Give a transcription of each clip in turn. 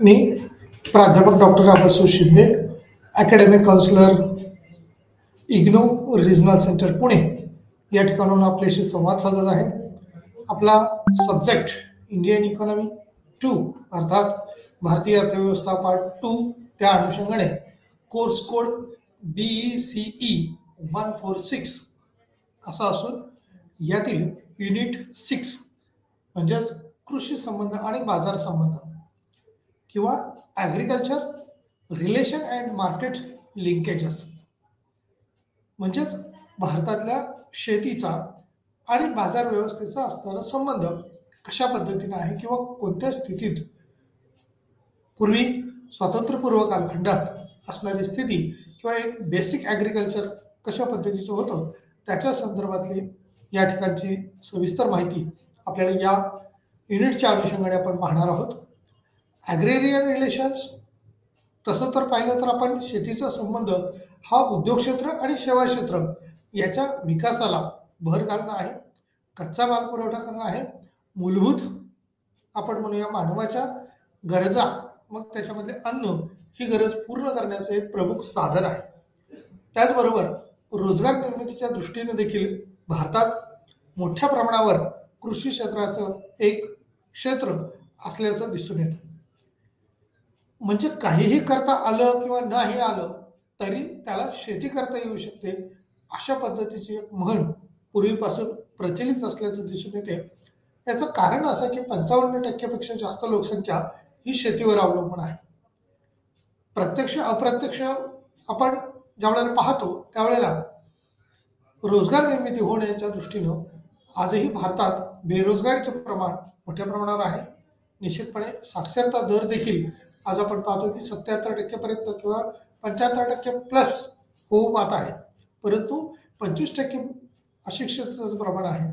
मी प्राध्यापक doctor Abasu Shinde, academic counsellor, IGNOU regional centre Pune या ठिकाणून आपल्याशी संवाद साधत आहे. आपला सब्जेक्ट इंडियन इकॉनॉमी 2 अर्थात भारतीय अर्थव्यवस्था पार्ट 2 त्या अनुषंगाने कोर्स कोड BECE 146 असा असून यातील युनिट 6 म्हणजेच कृषी संबंध आणि बाजार संबंध किंवा agriculture relation and market linkages म्हणजेच भारतातल्या शेतीचा आणि बाजार व्यवस्थेचा असणारा संबंध कशा पद्धतीने आहे किंवा कोणत्या स्थितीत पूर्वी स्वातंत्र्यपूर्व कालखंडात असणारी स्थिती किंवा एक बेसिक ॲग्रिकल्चर कशा पद्धतीचं होतं त्याच्या संदर्भातली या ठिकाणची सविस्तर माहिती आपल्याला या युनिटच्या अनुषंगाने आपण पाहणार आहोत. ॲग्रेरियन रिलेशन्स तसं तर पाहिलं तर आपण शेतीचा संबंध हा उद्योग क्षेत्र आणि सेवा क्षेत्र याच्या विकासाला भर घालणं आहे, कच्चा माल पुरवठा करणं आहे, मूलभूत आपण म्हणूया मानवाच्या गरजा, मग त्याच्यामध्ये अन्न ही गरज पूर्ण करण्याचं एक प्रमुख साधन आहे. त्याचबरोबर रोजगार निर्मितीच्या दृष्टीने देखील भारतात मोठ्या प्रमाणावर कृषी क्षेत्राचं एक क्षेत्र असल्याचं दिसून येतं. म्हणजे काहीही करता आलं किंवा नाही आलं तरी त्याला शेती करता येऊ शकते अशा पद्धतीची एक म्हण पूर्वीपासून प्रचलित असल्याचं दिसून येते. याचं कारण असं की 55% जास्त लोकसंख्या ही शेतीवर अवलंबून आहे. प्रत्यक्ष अप्रत्यक्ष आपण ज्यावेळेला पाहतो त्यावेळेला रोजगार निर्मिती होण्याच्या दृष्टीनं आजही भारतात बेरोजगारीचं प्रमाण मोठ्या प्रमाणावर आहे. निश्चितपणे साक्षरता दर देखील आज आपण पाहतो की 77% पर्यंत किंवा 75% प्लस होऊ पाहत आहे, परंतु 25% अशिक्षिततेचं प्रमाण आहे.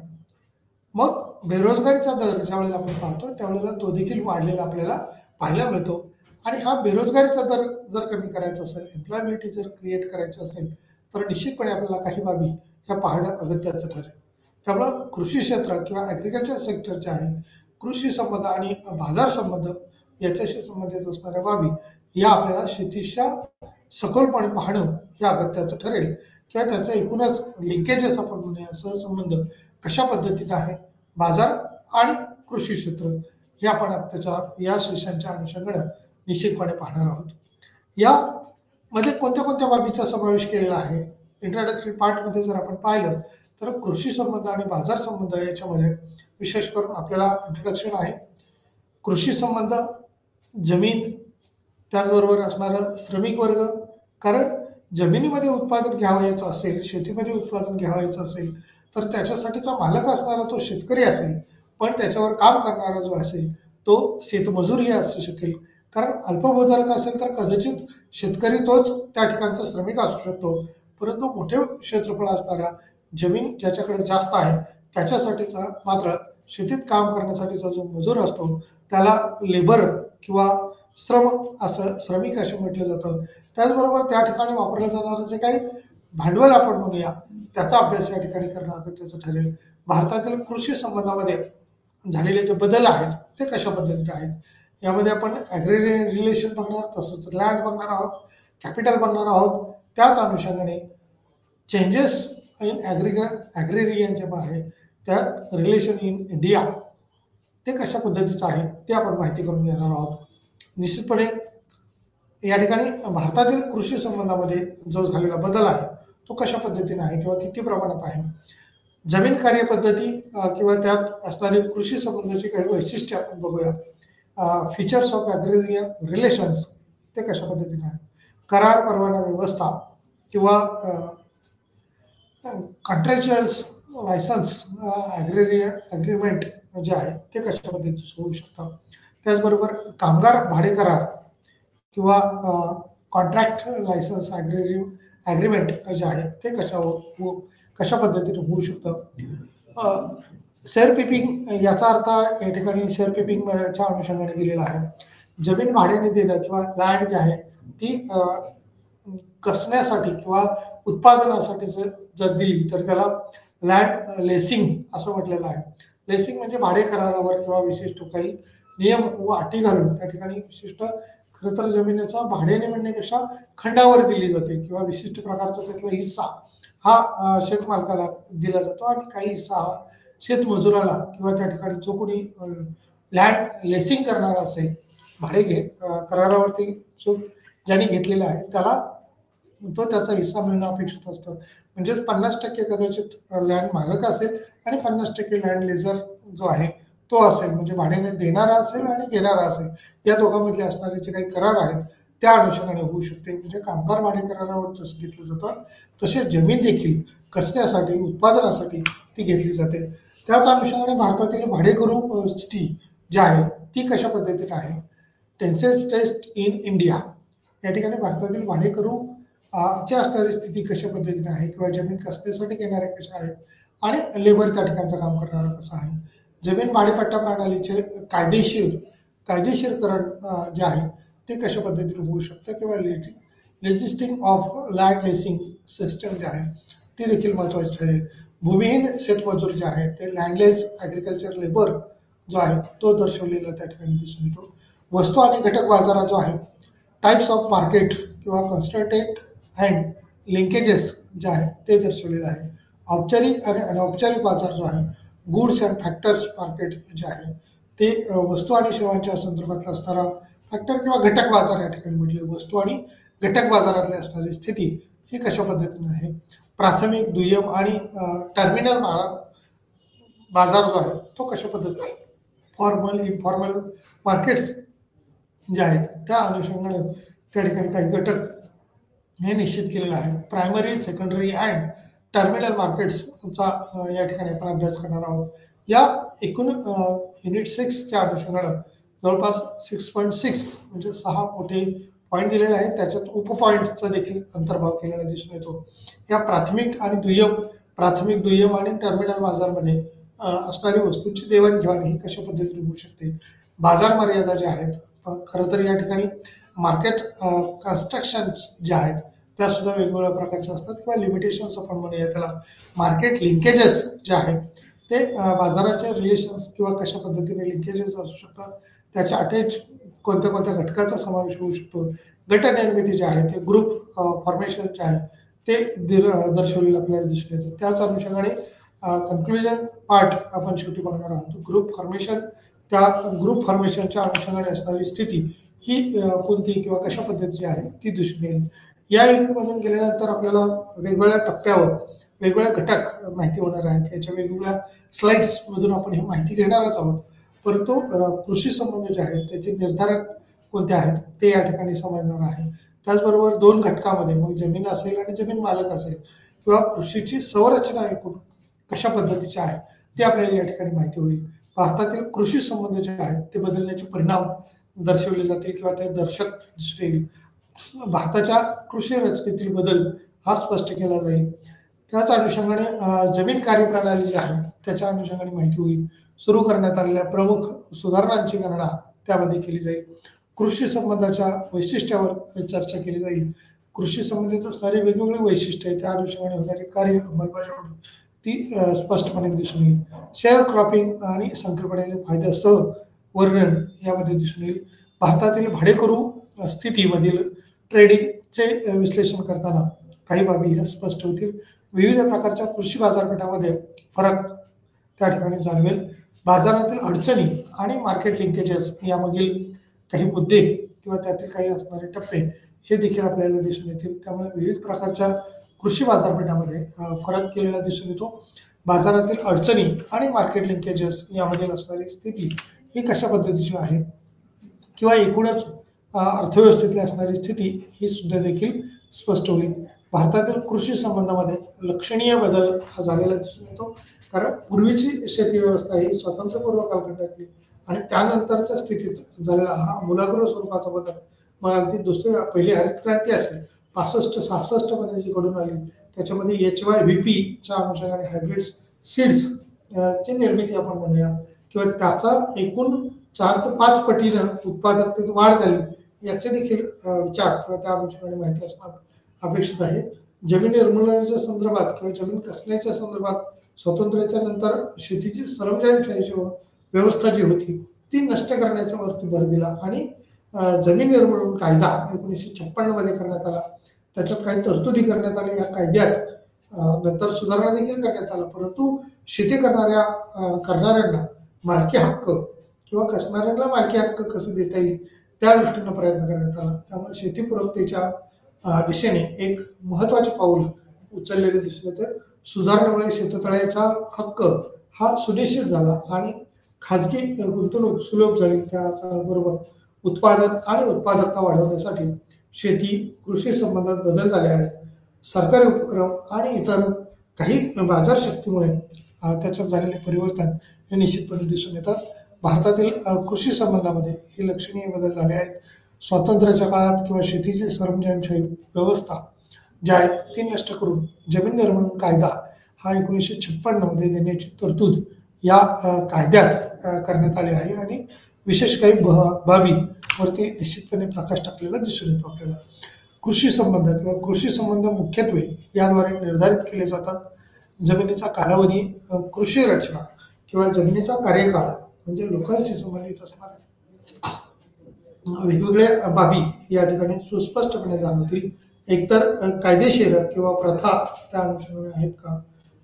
मग बेरोजगारीचा दर ज्यावेळेला आपण पाहतो त्यावेळेला तो देखील वाढलेला आपल्याला पाहायला मिळतो. आणि हा बेरोजगारीचा दर जर कमी करायचा असेल, एम्प्लॉयबिलिटी जर क्रिएट करायची असेल तर निश्चितपणे आपल्याला काही बाबी ह्या पाहणं अगत्याचं ठरेल. त्यामुळं कृषी क्षेत्र किंवा ॲग्रिकल्चर सेक्टर जे आहे, कृषी संबंध आणि बाजार संबंध याच्याशी संबंधित असणाऱ्या बाबी या आपल्याला शेतीच्या सखोलपणे पाहणं हे अगत्याचं ठरेल किंवा त्याचं एकूणच लिंकेजेस आपण म्हणूया सहसंबंध कशा पद्धतीने आहे बाजार आणि कृषी क्षेत्र हे आपण आत्ताच्या या सेशनच्या अनुषंगाने निश्चितपणे पाहणार आहोत. यामध्ये कोणत्या कोणत्या बाबीचा समावेश केलेला आहे इंट्रोडक्टरी पार्टमध्ये जर आपण पाहिलं तर कृषी संबंध आणि बाजार संबंध याच्यामध्ये विशेष करून आपल्याला इंट्रोडक्शन आहे. कृषी संबंध, जमीन, त्याचबरोबर असणारा श्रमिक वर्ग, कारण जमिनीमध्ये उत्पादन घ्यावायचं असेल, शेतीमध्ये उत्पादन घ्यावायचं असेल तर त्याच्यासाठीचा मालक असणारा तो शेतकरी असेल, पण त्याच्यावर काम करणारा जो असेल तो शेतमजूरही असू शकेल. कारण अल्पभूधारक असेल तर कदाचित शेतकरी तोच त्या ठिकाणचा श्रमिक असू शकतो, परंतु मोठे क्षेत्रफळ असणारा जमीन ज्याच्याकडे जास्त आहे त्याच्यासाठीचा मात्र शेतीत काम करण्यासाठीचा जो मजूर असतो त्याला लेबर किंवा श्रम असं श्रमिक असे म्हटलं जातं. त्याचबरोबर त्या ठिकाणी वापरलं जाणारं जे काही भांडवल आपण म्हणूया त्याचा अभ्यास या ठिकाणी करणं अगत्याचं ठरेल. भारतातील कृषी संबंधामध्ये झालेले जे बदल आहेत ते कशा पद्धतीने आहेत यामध्ये आपण ॲग्रेरियन रिलेशन बघणार, तसंच लँड बघणार आहोत, कॅपिटल बघणार आहोत. त्याच अनुषंगाने चेंजेस इन ॲग्रेरियन जे आहे त्यात रिलेशन इन इंडिया ते कशा पद्धतीचं आहे ते आपण माहिती करून घेणार आहोत. निश्चितपणे या ठिकाणी भारतातील कृषी संबंधामध्ये जो झालेला बदल आहे तो कशा पद्धतीने आहे किंवा किती प्रमाणात आहे, जमीन कार्यपद्धती किंवा त्यात असणारी कृषी संबंधाची काही वैशिष्ट्ये आपण बघूया. फीचर्स ऑफ ॲग्रेरियन रिलेशन्स ते कशा पद्धतीने आहे, करार परवाना व्यवस्था किंवा कॉन्ट्रॅक्च्युअल्स लायसन्स ॲग्रीमेंट जे आहे ते कशा पद्धतीचं होऊ शकतं. त्याचबरोबर कामगार भाडे करार किंवा कॉन्ट्रॅक्ट लायसन्स ॲग्रीमेंट जे आहे ते कशा पद्धतीने होऊ शकतं. शेअर पिपिंग याचा अर्थ या ठिकाणी शेअर पिपिंगच्या अनुषंगाने दिलेला आहे. जमीन भाड्याने देणं किंवा लँड जी आहे ती कसण्यासाठी किंवा उत्पादनासाठी जर दिली तर त्याला लँड लेसिंग असं म्हटलेलं आहे. लेसिंग म्हणजे भाडे करारावर किंवा विशिष्ट काही नियम व अटी घालून त्या ठिकाणी विशिष्ट खरं तर जमिनीचा भाड्याने म्हणण्यापेक्षा खंडावर दिली जाते किंवा विशिष्ट प्रकारचा त्यातला हिस्सा हा शेतमालकाला दिला जातो आणि काही हिस्सा हा शेतमजुराला किंवा त्या ठिकाणी जो कोणी लँड लेसिंग करणारा असेल करारावरती जो ज्याने घेतलेला आहे त्याला तो त्याचा हिस्सा मिळणं अपेक्षित असतं. म्हणजेच 50% कदाचित लँड मालक असेल आणि 50% लँड लेझर जो आहे तो असेल, म्हणजे भाड्याने देणारा असेल आणि घेणारा असेल, या दोघांमधले असणारे जे काही करार आहेत त्या अनुषंगाने होऊ शकते. म्हणजे कामगार भाडे करारावर जसं घेतलं जातं तसे जमीन देखील कसण्यासाठी उत्पादनासाठी ती घेतली जाते. त्याच अनुषंगाने भारतातील भाडेकरू स्थिती जी आहे ती कशा पद्धतीने आहे. टेन्सेस टेस्ट इन इंडिया या ठिकाणी भारतातील भाडेकरू ची असणारी स्थिती कशा पद्धतीने आहे किंवा जमीन कसण्यासाठी घेणारे कशा आहेत आणि लेबर त्या ठिकाणचं काम करणारं कसं आहे. जमीन भाडेपट्टा प्रणालीचे कायदेशीरकरण जे आहे ते कशा पद्धतीने होऊ शकतं किंवा लेजिस्टिंग ऑफ लँड लेसिंग सिस्टम जे आहे ती देखील महत्त्वाची ठरेल. भूमिहीन शेतमजूर जे आहेत ते लँडलेस ॲग्रिकल्चर लेबर जो आहे तो दर्शवलेला त्या ठिकाणी दिसून येतो. वस्तू आणि घटक बाजारात जो आहे टाईप्स ऑफ मार्केट किंवा कन्स्टंटेड अँड लिंकेजेस जे आहे ते दर्शवलेलं आहे. औपचारिक आणि अनौपचारिक बाजार जो आहे गुड्स अँड फॅक्टर्स मार्केट जे आहे ते वस्तू आणि सेवांच्या संदर्भातला असणारा फॅक्टर किंवा घटक बाजार या ठिकाणी म्हटले. वस्तू आणि घटक बाजारातली असणारी स्थिती ही कशा पद्धतीने आहे. प्राथमिक दुय्यम आणि टर्मिनल बाजार जो आहे तो कशा पद्धतीने फॉर्मल इनफॉर्मल मार्केट्स जे आहेत त्या अनुषंगाने त्या ठिकाणी काही घटक हे निश्चित केलेलं आहे. प्रायमरी सेकंडरी अँड टर्मिनल मार्केट्सचा या ठिकाणी आपण अभ्यास करणार आहोत. या एकूण युनिट 6च्या अनुषंगाने जवळपास 6.6 म्हणजे 6 मोठे पॉईंट दिलेले आहेत. त्याच्यात उपपॉईंटचा देखील अंतर्भाव केलेला दिसून येतो. या प्राथमिक दुय्यम आणि टर्मिनल बाजारमध्ये असणारी वस्तूंची देवाणघेवाण ही कशा पद्धतीने होऊ शकते. बाजार मर्यादा ज्या आहेत खरं तर या ठिकाणी मार्केट कन्स्ट्रक्शन्स ज्या आहेत त्या सुद्धा वेगवेगळ्या प्रकारच्या असतात किंवा लिमिटेशन्स आपण म्हणूया त्याला. मार्केट लिंकेजेस जे आहेत ते बाजाराच्या रिलेशन्स किंवा कशा पद्धतीने लिंकेजेस असू शकतात, त्याच्या अटॅच कोणत्या कोणत्या घटकाचा समावेश होऊ शकतो. गट निर्मिती जे आहे ते ग्रुप फॉर्मेशन जे आहे ते दर्शवलेलं आपल्याला दिसून येतं. त्याच अनुषंगाने कन्क्लुजन पार्ट आपण शेवटी बघणार आहोत. ग्रुप फॉर्मेशनच्या अनुषंगाने असणारी स्थिती ही कोणती किंवा कशा पद्धतीची आहे ती दिसून येईल. या युनिटमधून गेल्यानंतर आपल्याला वेगवेगळ्या टप्प्यावर वेगवेगळ्या घटक माहिती होणार आहेत. याच्या वेगवेगळ्या स्लाइड्समधून आपण ही माहिती घेणारच आहोत. परंतु कृषी संबंध जे आहेत त्याचे निर्धारक कोणते आहेत ते या ठिकाणी समजणार आहे. त्याचबरोबर 2 घटकामध्ये मग जमीन असेल आणि जमीन मालक असेल किंवा कृषीची संरचना एकूण कशा पद्धतीची आहे ते आपल्याला या ठिकाणी माहिती होईल. भारतातील कृषी संबंध जे आहेत ते बदलण्याचे परिणाम दर्शवले जातील किंवा ते दर्शक दिसेल. भारताच्या कृषी रचनेतील बदल हा स्पष्ट केला जाईल. त्याच अनुषंगाने जमीन कार्यप्रणाली जी आहे त्याच्या अनुषंगाने माहिती होईल. सुरू करण्यात आलेल्या प्रमुख सुधारणांची गणना त्यामध्ये केली जाईल. कृषी संबंधाच्या वैशिष्ट्यावर चर्चा केली जाईल. कृषी संबंधित असणारी वेगवेगळी वैशिष्ट्ये त्या अनुषंगाने होणारी कार्य अंमलबजावणी ती स्पष्टपणे दिसून येईल. शेअर क्रॉपिंग आणि संकल्पनेचे फायद्यासह वर्णन यामध्ये दिसून येईल. भारतातील भाडेकरू स्थितीमधील ट्रेडिंगचे विश्लेषण करताना काही बाबी ह्या स्पष्ट होतील. विविध प्रकारच्या कृषी बाजारपेठामध्ये फरक त्या ठिकाणी जाणवेल. बाजारातील अडचणी आणि मार्केट लिंकेजेस यामागील काही मुद्दे किंवा त्यातील काही असणारे टप्पे हे देखील आपल्याला दिसून येतील. त्यामुळे विविध प्रकारच्या कृषी बाजारपेठामध्ये फरक केलेला दिसून येतो. बाजारातील अडचणी आणि मार्केट लिंकेजेस यामधील असणारी स्थिती ही कशा पद्धतीची आहे किंवा एकूणच अर्थव्यवस्थेतली असणारी स्थिती ही सुद्धा देखील स्पष्ट होईल. भारतातील कृषी संबंधामध्ये लक्षणीय बदल हा झालेला दिसून येतो. कारण पूर्वीची शेती व्यवस्था ही स्वातंत्र्यपूर्व कालखंडातली आणि त्यानंतरच्या स्थितीत झालेला हा मूलाग्र स्वरूपाचा बदल मग अगदी पहिली हरित क्रांती असेल 65-66 मध्ये जी घडून आली त्याच्यामध्ये HYVP च्या अनुषंगाने हायब्रिड सीड्स ची निर्मिती आपण म्हणूया किंवा त्याचा एकूण 4 ते 5 पटीनं उत्पादकतेत वाढ झाली याचे देखील विचार किंवा त्या अनुषंगाने माहिती असणं अपेक्षित आहे. जमीन निर्मूलनाच्या संदर्भात किंवा जमीन कसण्याच्या संदर्भात स्वातंत्र्याच्या नंतर शेतीची सरंजामशाहीची व्यवस्था जी होती ती नष्ट करण्याच्या वरती भर दिला आणि जमीन निर्मूलन कायदा 1956 मध्ये करण्यात आला. त्याच्यात काही तरतुदी करण्यात आल्या. या कायद्यात नंतर सुधारणा देखील करण्यात आला, परंतु शेती करणाऱ्यांना मालकी हक्क किंवा कसणाऱ्यांना मालकी हक्क कसं देता येईल त्या दृष्टीनं प्रयत्न करण्यात आला. त्यामुळे शेतीपूरकतेच्या दिशेने एक महत्वाचे पाऊल उचललेले दिसून येते. सुधारणेमुळे शेततळ्याचा हक्क हा सुनिश्चित झाला आणि खाजगी गुंतवणूक सुलभ झाली. त्याबरोबर उत्पादन आणि उत्पादकता वाढवण्यासाठी शेती कृषी संबंधात बदल झाले आहेत. सरकारी उपक्रम आणि इतर काही बाजार शक्तीमुळे त्याच्यात झालेले परिवर्तन हे निश्चितपणे दिसून येतात. भारतातील कृषी संबंधामध्ये हे लक्षणीय बदल झाले आहेत. स्वातंत्र्याच्या काळात किंवा शेतीची सरंजामशाही व्यवस्था जी आहे ती नष्ट करून जमीन निर्माण कायदा हा 1956 मध्ये देण्याची तरतूद या कायद्यात करण्यात आली आहे आणि विशेष काही बाबीवरती निश्चितपणे प्रकाश टाकलेला दिसून येतो. आपल्याला कृषी संबंध किंवा कृषी संबंध मुख्यत्वे याद्वारे निर्धारित केले जातात. जमिनीचा कालावधी, कृषी रचना किंवा जमिनीचा कार्यकाळ म्हणजे लोकांशी संबंधित असणाऱ्या वेगवेगळ्या बाबी या ठिकाणी सुस्पष्टपणे जाणवतील. एकतर कायदेशीर किंवा प्रथा त्या अनुषंगाने आहेत का,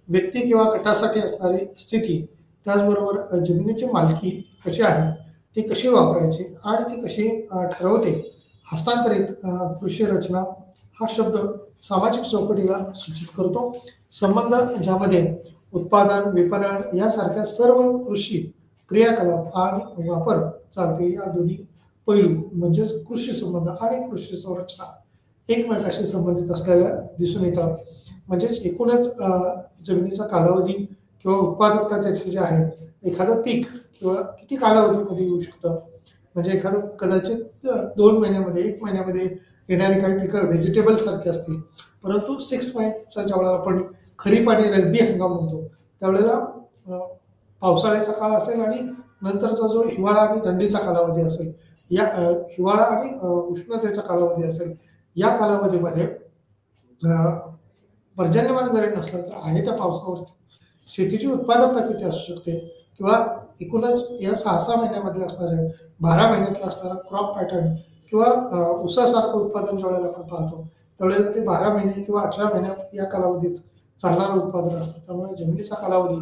व्यक्ती किंवा गटासाठी असणारी स्थिती, त्याचबरोबर जमिनीची मालकी कशी आहे, ती कशी वापरायची आणि ती कशी ठरवते. हस्तांतरित कृषी रचना हा शब्द सामाजिक चौकटीला सूचित करतो. संबंध ज्यामध्ये उत्पादन, विपणन यासारख्या सर्व कृषी क्रियाकलाप आणि वापर चालते, या दोन्ही पैलू म्हणजेच कृषी संबंध आणि कृषी संरचना एकमेकाशी संबंधित असलेल्या दिसून येतात. म्हणजेच एकूणच जमिनीचा कालावधी किंवा उत्पादकता त्याची जी आहे, एखादं पीक किंवा किती कालावधीमध्ये येऊ शकतं, म्हणजे एखादं कदाचित 2 महिन्यामध्ये 1 महिन्यामध्ये येणारी काही पिकं व्हेजिटेबल सारखी असतील, परंतु 6 मंथचा ज्यावेळेला आपण खरीप आणि रब्बी हंगाम म्हणतो त्यावेळेला पावसाळ्याचा काळ असेल आणि नंतरचा जो हिवाळा आणि थंडीचा कालावधी असेल, या हिवाळा आणि उष्णतेचा कालावधी असेल, या कालावधीमध्ये पर्जन्यमान जरी नसलं तर आहे त्या पावसावरती शेतीची उत्पादकता किती असू शकते किंवा एकूणच या 6-6 महिन्यामध्ये असणाऱ्या 12 महिन्यातला असणारा क्रॉप पॅटर्न किंवा ऊसासारखं उत्पादन ज्यावेळेला आपण पाहतो त्यावेळेला ते 12 महिने किंवा 18 महिन्या या कालावधीत चालणारं उत्पादन असतं. त्यामुळे जमिनीचा कालावधी,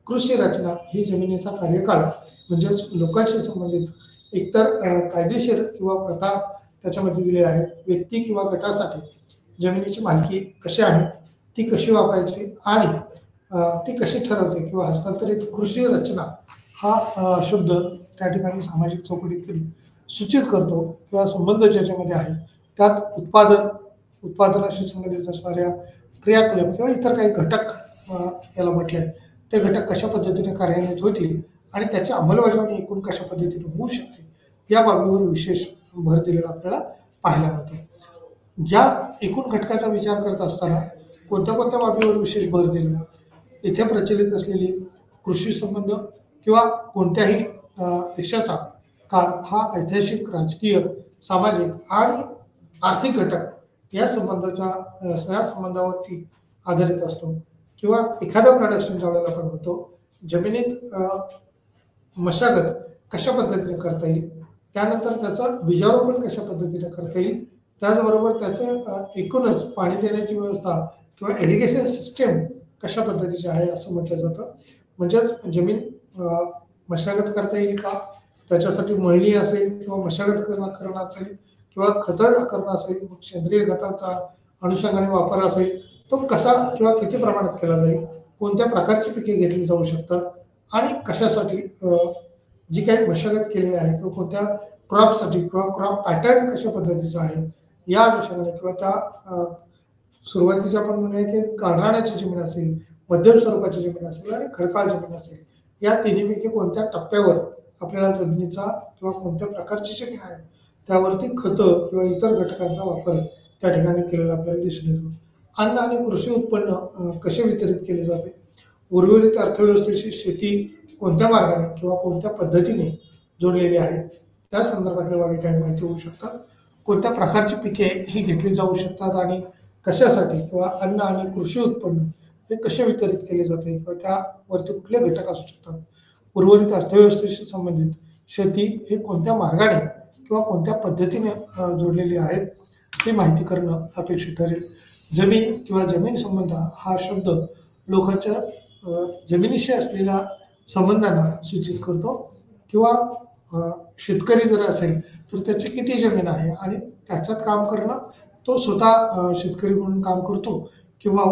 कृषी रचना ही जमिनीचा कार्यकाळ म्हणजेच लोकांशी संबंधित एकतर कायदेशीर किंवा प्रथा त्याच्यामध्ये दिलेल्या आहेत. व्यक्ती किंवा गटासाठी जमिनीची मालकी कशी आहे, ती कशी वापरायची आणि ती कशी ठरवते किंवा हस्तांतरित कृषी रचना हा शब्द त्या ठिकाणी सामाजिक चौकटीतील सूचित करतो किंवा संबंध ज्याच्यामध्ये आहे त्यात उत्पादनाशी संबंधित असणाऱ्या क्रियाकलाप किंवा इतर काही घटक याला म्हटले आहेत, ते घटक कशा पद्धतीने कार्यान्वित होतील आणि त्याची अंमलबजावणी एकूण कशा पद्धतीने होऊ शकते या बाबीवर विशेष भर दिलेला आपल्याला पाहायला मिळतो. या एकूण घटकाचा विचार करत असताना कोणत्या कोणत्या बाबीवर विशेष भर दिला, येथे प्रचलित असलेली कृषी संबंध किंवा कोणत्याही देशाचा काळ हा ऐतिहासिक, राजकीय, सामाजिक आणि आर्थिक घटक या संबंधावरती आधारित असतो किंवा एखादं प्रोडक्शन ज्यावेळेला आपण म्हणतो जमिनीत मशागत कशा पद्धतीने करता येईल, त्यानंतर त्याचं बीजारोपण कशा पद्धतीने करता येईल, त्याचबरोबर त्याचं एकूणच पाणी देण्याची व्यवस्था किंवा इरिगेशन सिस्टीम कशा पद्धतीची आहे असं म्हटलं जातं. म्हणजेच जमीन मशागत करता येईल का, त्याच्यासाठी मळणी असेल किंवा मशागत करणं असेल किंवा खतं करणं असेल, सेंद्रिय खताचा अनुषंगाने वापर असेल, तो कसा किंवा किती प्रमाणात केला जाईल, कोणत्या प्रकारची पिके घेतली जाऊ शकतात आणि कशासाठी जी काही मशागत केलेली आहे किंवा कोणत्या क्रॉपसाठी किंवा क्रॉप पॅटर्न कशा पद्धतीचा आहे या अनुषंगाने किंवा त्या सुरुवातीच्या आपण म्हणूया की गाळराण्याची जमीन असेल, मध्यम स्वरूपाची जमीन असेल आणि खडकाळ जमीन असेल, या तिन्हीपैकी कोणत्या टप्प्यावर आपल्याला जमिनीचा किंवा कोणत्या प्रकारची जमीन आहे त्यावरती खतं किंवा इतर घटकांचा वापर त्या ठिकाणी केलेला आपल्याला दिसून येतो. अन्न आणि कृषी उत्पन्न कसे वितरित केले जाते, उर्वरित अर्थव्यवस्थेशी शेती कोणत्या मार्गाने किंवा कोणत्या पद्धतीने जोडलेली आहे त्या संदर्भातल्या बाबी काही माहिती होऊ शकतात. कोणत्या प्रकारची पिके ही घेतली जाऊ शकतात आणि कशासाठी किंवा अन्न आणि कृषी उत्पन्न हे कसे वितरित केले जाते किंवा त्यावरती कुठले घटक असू शकतात. उर्वरित अर्थव्यवस्थेशी संबंधित शेती हे कोणत्या मार्गाने किंवा कोणत्या पद्धतीने जोडलेली आहेत ही माहिती करणं अपेक्षित ठरेल. जमीन किंवा जमीन संबंध हा शब्द लोकांच्या जमिनीशी असलेल्या संबंधांना सूचित करतो किंवा शेतकरी जर असेल तर त्याची किती जमीन आहे आणि त्याच्यात काम करणं, तो स्वतः शेतकरी म्हणून काम करतो किंवा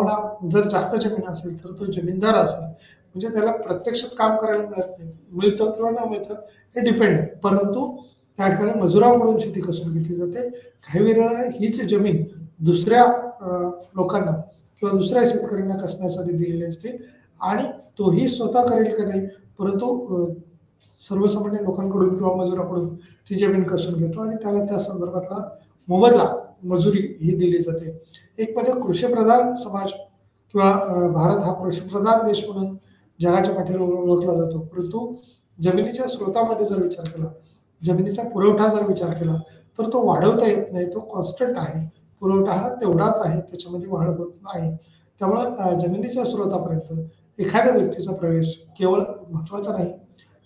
जर जास्त जमीन असेल तर तो जमीनदार असेल, म्हणजे त्याला प्रत्यक्षात काम करायला मिळत नाही, मिळतं किंवा न मिळतं हे डिपेंड आहे. परंतु त्या ठिकाणी मजुराकडून शेती कसून घेतली जाते. काही वेळेला हीच जमीन दुसऱ्या लोकांना किंवा दुसऱ्या शेतकऱ्यांना कसण्यासाठी दिलेली असते आणि तोही स्वतः करेल का नाही, परंतु सर्वसामान्य लोकांकडून किंवा मजुराकडून ती जमीन कसून घेतो आणि त्याला त्या संदर्भातला मोबदला मजुरी ही दिली जाते. एक म्हणजे कृषीप्रधान समाज किंवा भारत हा कृषीप्रधान देश म्हणून जगाच्या पाठीवर ओळखला जातो. परंतु जमिनीच्या स्रोतामध्ये जर विचार केला, जमिनीचा पुरवठा जर विचार केला तर तो वाढवता येत नाही, तो कॉन्स्टंट आहे. पुरवठा हा तेवढाच आहे, त्याच्यामध्ये वाढ होत नाही. त्यामुळं जमिनीच्या स्रोतापर्यंत एखाद्या व्यक्तीचा प्रवेश केवळ महत्त्वाचा नाही,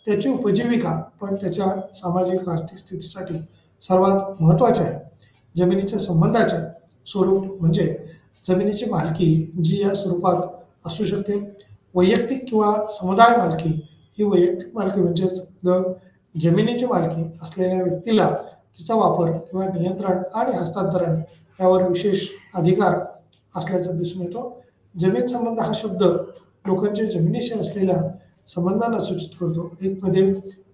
त्याची उपजीविका पण त्याच्या सामाजिक आर्थिक स्थितीसाठी सर्वात महत्त्वाचे आहे. जमिनीच्या संबंधाचे स्वरूप म्हणजे जमिनीची मालकी जी या स्वरूपात असू शकते. वैयक्तिक किंवा समुदाय मालकी, ही वैयक्तिक मालकी म्हणजेच जमिनीची मालकी असलेल्या व्यक्तीला तिचा वापर किंवा नियंत्रण आणि हस्तांतरण यावर विशेष अधिकार असल्याचं दिसून येतो. जमीन संबंध हा शब्द लोकांच्या जमिनीशी असलेल्या संबंधांना सूचित करतो. एक म्हणजे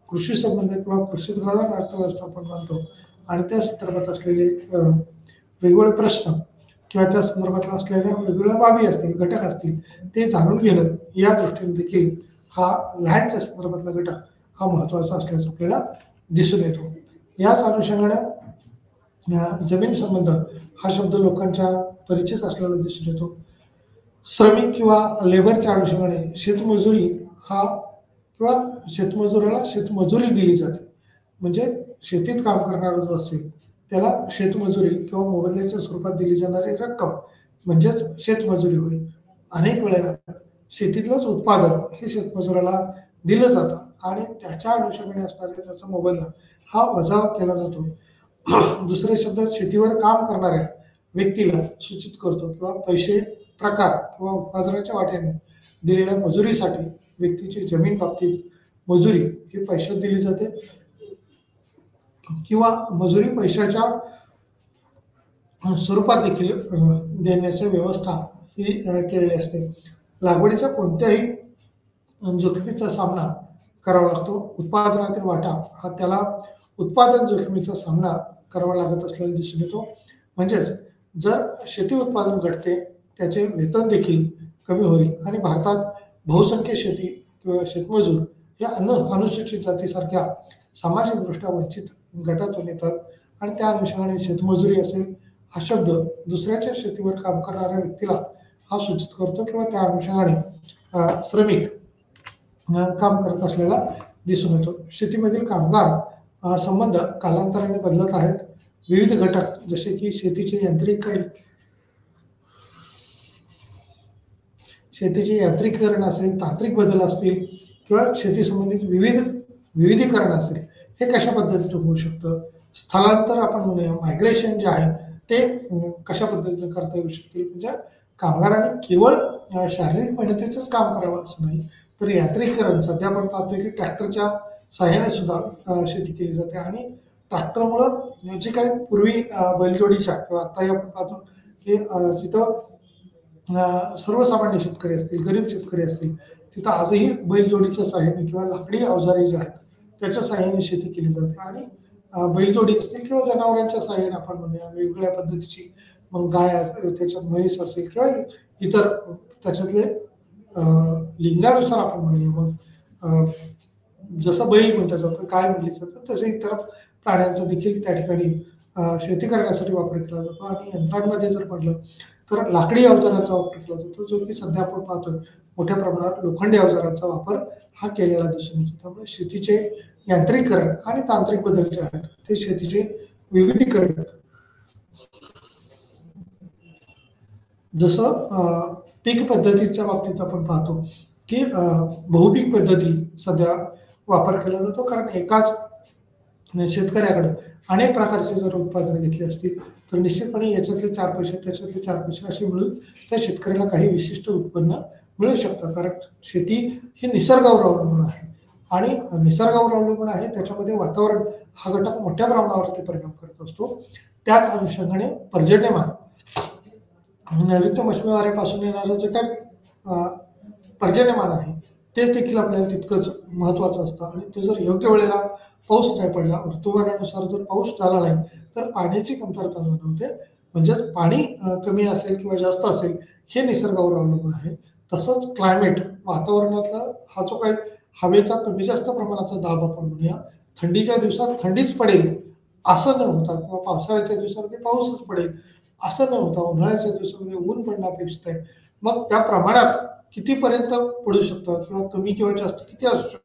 कृषी संबंध किंवा कृषीप्रधान अर्थव्यवस्था आपण मानतो आणि त्या संदर्भात असलेले वेगवेगळे प्रश्न किंवा त्या संदर्भातला असलेल्या वेगवेगळ्या बाबी असतील, घटक असतील, ते जाणून घेणं या दृष्टीने देखील हा लँडच्या संदर्भातला घटक हा महत्त्वाचा असल्याचं आपल्याला दिसून येतो. याच अनुषंगाने जमीन संबंध हा शब्द लोकांच्या परिचित असलेला दिसून येतो. श्रमिक किंवा लेबरच्या अनुषंगाने शेतमजुरी हा किंवा शेतमजुराला शेतमजुरी दिली जाते. म्हणजे शेतीत काम करणारा जो असेल त्याला शेतमजुरी किंवा मोबदल्याच्या स्वरूपात दिली जाणारी रक्कम म्हणजेच शेतमजुरी होईल. अनेक वेळेला शेतीतलंच उत्पादन हे शेतमजुराला दिलं जातं आणि त्याच्या अनुषंगाने असणारा त्याचा मोबदला हा वजा केला जातो. दुसऱ्या शब्दात शेतीवर काम करणाऱ्या व्यक्तीला सूचित करतो किंवा पैसे प्रकार किंवा उत्पादनाच्या वाट्याने दिलेल्या मजुरीसाठी व्यक्तीची जमीन बाबतीत मजुरी ही पैशात दिली जाते किंवा मजुरी पैशाच्या स्वरूपात देखील देण्याची व्यवस्था ही केलेली असते. लागवडीच्या कोणत्याही जोखमीचा सामना करावा लागतो. उत्पादनातील वाटा हा त्याला उत्पादन जोखमीचा सामना करावा लागत असलेला दिसून येतो. म्हणजेच जर शेती उत्पादन घटते त्याचे वेतन देखील कमी होईल आणि भारतात बहुसंख्य शेती किंवा शेतमजूर या अनुसूचित जातीसारख्या सामाजिकदृष्ट्या वंचित गटातून येतात आणि त्या अनुषंगाने शेतमजुरी असेल हा शब्द दुसऱ्याच्या शेतीवर काम करणाऱ्या व्यक्तीला हा सूचित करतो किंवा त्या अनुषंगाने श्रमिक काम करत असलेला दिसून येतो. शेतीमधील कामगार संबंध कालांतराने बदलत आहेत. विविध घटक जसे की शेतीचे यांत्रिकीकरण असेल, तांत्रिक बदल असतील किंवा शेती संबंधित विविधीकरण असेल, हे कशा पद्धतीने होऊ शकतं. स्थलांतर आपण म्हणूया, मायग्रेशन जे आहे ते कशा पद्धतीने करता येऊ शकतील. म्हणजे कामगारांनी केवळ शारीरिक मेहनतीचंच काम करावं असं नाही, तर यांत्रिकीकरण सध्या आपण पाहतोय की ट्रॅक्टरच्या सहाय्याने सुद्धा शेती केली जाते आणि ट्रॅक्टरमुळं जे काही पूर्वी बैलजोडीच्या किंवा आत्ताही आपण पाहतो की जिथं सर्वसामान्य शेतकरी असतील, गरीब शेतकरी असतील, तिथं आजही बैलजोडीच्या सहाय्याने किंवा लाकडी अवजारे जे आहेत त्याच्या सहाय्याने शेती केली जाते आणि बैलजोडी असतील किंवा जनावरांच्या सहाय्याने आपण म्हणूया वेगवेगळ्या पद्धतीची, मग गाय त्याच्यात म्हैस असेल किंवा इतर त्याच्यातले लिंगानुसार आपण म्हणूया, मग जसं बैल म्हटलं जातं, गाय म्हणली जातं, तसे इतर प्राण्यांचा देखील त्या ठिकाणी शेती करण्यासाठी वापर केला जातो. आणि यंत्रांमध्ये जर म्हटलं तर लाकडी अवजारांचा वापर केला जातो, जो की सध्या आपण पाहतोय मोठ्या प्रमाणात लोखंडी अवजारांचा वापर हा केलेला दिसून येतो. त्यामुळे शेतीचे यांत्रिकीकरण आणि तांत्रिक बदल जे आहेत ते शेतीचे विविधीकरण, जसं पीक पद्धतीच्या बाबतीत आपण पाहतो की बहुपीक पद्धती सध्या वापर केला जातो, कारण एकाच आणि शेतकऱ्याकडे अनेक प्रकारचे जर उत्पादनं घेतली असतील तर निश्चितपणे याच्यातले 4 पैसे त्याच्यातले 4 पैसे असे मिळून त्या शेतकऱ्याला काही विशिष्ट उत्पन्न मिळू शकतं. कारण शेती ही निसर्गावर अवलंबून आहे आणि निसर्गावर अवलंबून आहे त्याच्यामध्ये वातावरण हा घटक मोठ्या प्रमाणावरती परिणाम करत असतो. त्याच अनुषंगाने पर्जन्यमान नैऋत्य पश्चिम वाऱ्यापासून येणारं जे काय पर्जन्यमान आहे ते देखील आपल्याला तितकंच महत्त्वाचं असतं आणि ते जर योग्य वेळेला पाऊस नाही पडला, ऋतुमानानुसार जर पाऊस झाला नाही तर पाण्याची कमतरता जाणवते. म्हणजेच पाणी कमी असेल किंवा जास्त असेल हे निसर्गावर अवलंबून आहे. तसंच क्लायमेट वातावरणातला हा जो काही हवेचा कमी जास्त प्रमाणाचा दाब आपण म्हणूया, थंडीच्या दिवसात थंडीच पडेल असं न होता किंवा पावसाळ्याच्या दिवसामध्ये पाऊसच पडेल असं न होता उन्हाळ्याच्या दिवसामध्ये ऊन पडणं अपेक्षित आहे. मग त्या प्रमाणात कितीपर्यंत पडू शकतं किंवा कमी किंवा जास्त किती असू शकतं.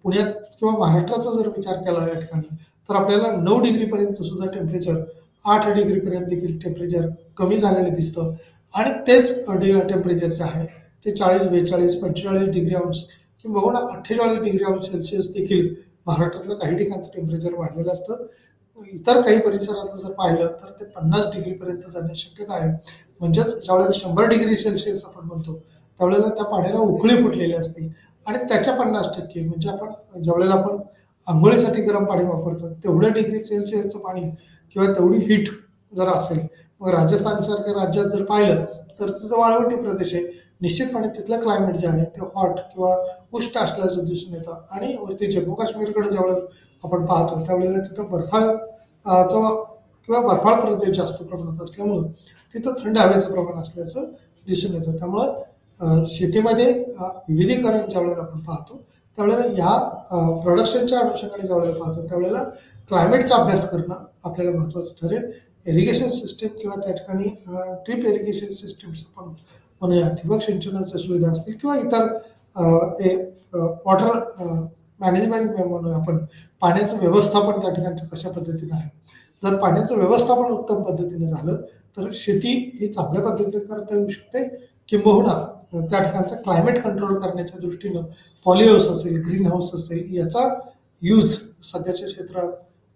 पुण्यात किंवा महाराष्ट्राचा जर विचार केला या ठिकाणी तर आपल्याला 9 डिग्रीपर्यंत सुद्धा टेम्परेचर, 8 डिग्रीपर्यंत देखील टेम्परेचर कमी झालेलं दिसतं आणि तेच टेम्परेचर जे आहे ते 40, 42, 45 डिग्री अंश किंवा 48 डिग्री अंश सेल्सिअस देखील महाराष्ट्रातलं काही ठिकाणचं टेम्परेचर वाढलेलं असतं. इतर काही परिसरातलं जर पाहिलं तर ते 50 डिग्रीपर्यंत जाण्याची शक्यता आहे. म्हणजेच ज्यावेळेला 100 डिग्री सेल्सिअस आपण म्हणतो त्यावेळेला त्या पाण्याला उकळी फुटलेली असते आणि त्याच्या 50% म्हणजे आपण ज्यावेळेला आपण आंघोळीसाठी गरम पाणी वापरतो तेवढं डिग्री सेल्सिअसचं पाणी किंवा तेवढी हीट जर असेल, मग राजस्थानसारख्या राज्यात जर पाहिलं तर तिथं वाळवंटी प्रदेश आहे. निश्चितपणे तिथलं क्लायमेट जे आहे ते हॉट किंवा उष्ण असल्याचं दिसून येतं आणि वरती जम्मू काश्मीरकडे ज्यावेळेला आपण पाहतो त्यावेळेला तिथं किंवा बर्फाळ प्रदेश जास्त प्रमाणात असल्यामुळं तिथं थंड हवेचं प्रमाण असल्याचं दिसून येतं. त्यामुळं शेतीमध्ये विविधीकरण ज्यावेळेला आपण पाहतो त्यावेळेला ह्या प्रोडक्शनच्या अनुषंगाने ज्यावेळेला पाहतो त्यावेळेला क्लायमेटचा अभ्यास करणं आपल्याला महत्त्वाचं ठरेल. इरिगेशन सिस्टीम किंवा त्या ठिकाणी ड्रीप इरिगेशन सिस्टीम्स आपण म्हणूया, ठिबक सिंचनाच्या सुविधा असतील किंवा इतर वॉटर मॅनेजमेंट म्हणूया आपण, पाण्याचं व्यवस्थापन त्या ठिकाणचं कशा पद्धतीनं आहे. जर पाण्याचं व्यवस्थापन उत्तम पद्धतीने झालं तर शेती ही चांगल्या पद्धतीने करता येऊ शकते. किंबहुना त्या ठिकाणचं क्लायमेट कंट्रोल करण्याच्या दृष्टीनं पॉलीहाऊस असेल, ग्रीन हाऊस असेल याचा यूज सध्याच्या क्षेत्रात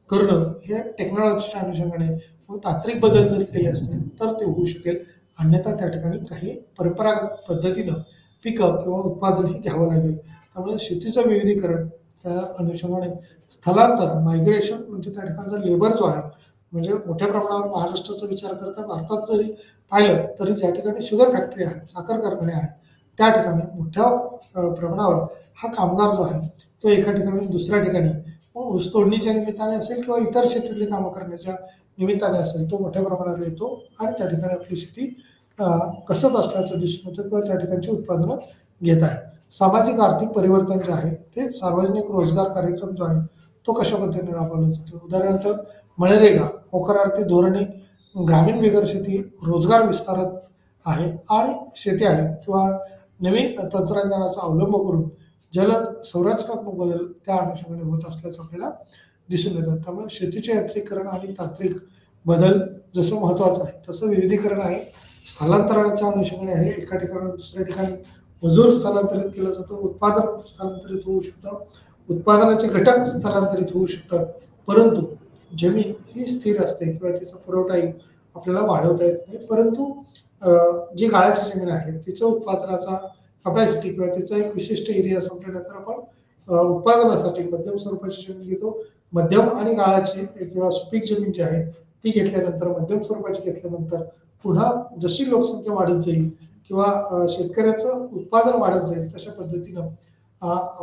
करणं हे टेक्नॉलॉजीच्या अनुषंगाने व तांत्रिक बदल जर केले असतील तर ते होऊ शकेल. अन्यथा त्या ठिकाणी काही परंपरागत पद्धतीनं पिकं किंवा उत्पादन हे घ्यावं लागेल. त्यामुळे शेतीचं विविधीकरण त्या अनुषंगाने स्थलांतर मायग्रेशन म्हणजे त्या ठिकाणचा लेबर जो आहे म्हणजे मोठ्या प्रमाणावर महाराष्ट्राचा विचार करता भारतात जरी पाहिलं तरी ज्या ठिकाणी शुगर फॅक्टरी आहेत, साखर कारखाने आहेत त्या ठिकाणी मोठ्या प्रमाणावर हा कामगार जो आहे तो एका ठिकाणी दुसऱ्या ठिकाणी ऊस तोडणीच्या निमित्ताने असेल किंवा इतर शेतीतली कामं करण्याच्या निमित्ताने असेल तो मोठ्या प्रमाणावर येतो आणि त्या ठिकाणी आपली शेती कसत असल्याचं दिसून येतं किंवा त्या ठिकाणची उत्पादनं घेत आहे. सामाजिक आर्थिक परिवर्तन जे आहे ते सार्वजनिक रोजगार कार्यक्रम जो आहे तो कशा पद्धतीने राबवला जातो. उदाहरणार्थ मनरेगा, होकारार्थी धोरणे, ग्रामीण बिगर शेती, रोजगार विस्तारत आहे आणि शेती आहे किंवा नवीन तंत्रज्ञानाचा अवलंब करून जलद संरचनात्मक बदल त्या अनुषंगाने होत असल्याचं आपल्याला दिसून येतात. त्यामुळे शेतीचे यांत्रिकीकरण आणि तांत्रिक बदल जसं महत्त्वाचं आहे तसं विविधीकरण आहे. स्थलांतराच्या अनुषंगाने आहे, एका ठिकाणी दुसऱ्या ठिकाणी मजूर स्थलांतरित केला जातो, उत्पादन स्थलांतरित होऊ शकतं, उत्पादनाचे घटक स्थलांतरित होऊ शकतात, परंतु जमीन ही स्थिर असते किंवा तिचा पुरवठाही आपल्याला वाढवता येत नाही. परंतु जी गाळाची जमीन आहे तिचं उत्पादनाचा कपॅसिटी किंवा तिचा एक विशिष्ट एरिया संपल्यानंतर आपण उत्पादनासाठी मध्यम स्वरूपाची जमीन घेतो. मध्यम आणि गाळाची किंवा सुपीक जमीन जी आहे ती घेतल्यानंतर मध्यम स्वरूपाची घेतल्यानंतर पुन्हा जशी लोकसंख्या वाढत जाईल किंवा शेतकऱ्याचं उत्पादन वाढत जाईल तशा पद्धतीनं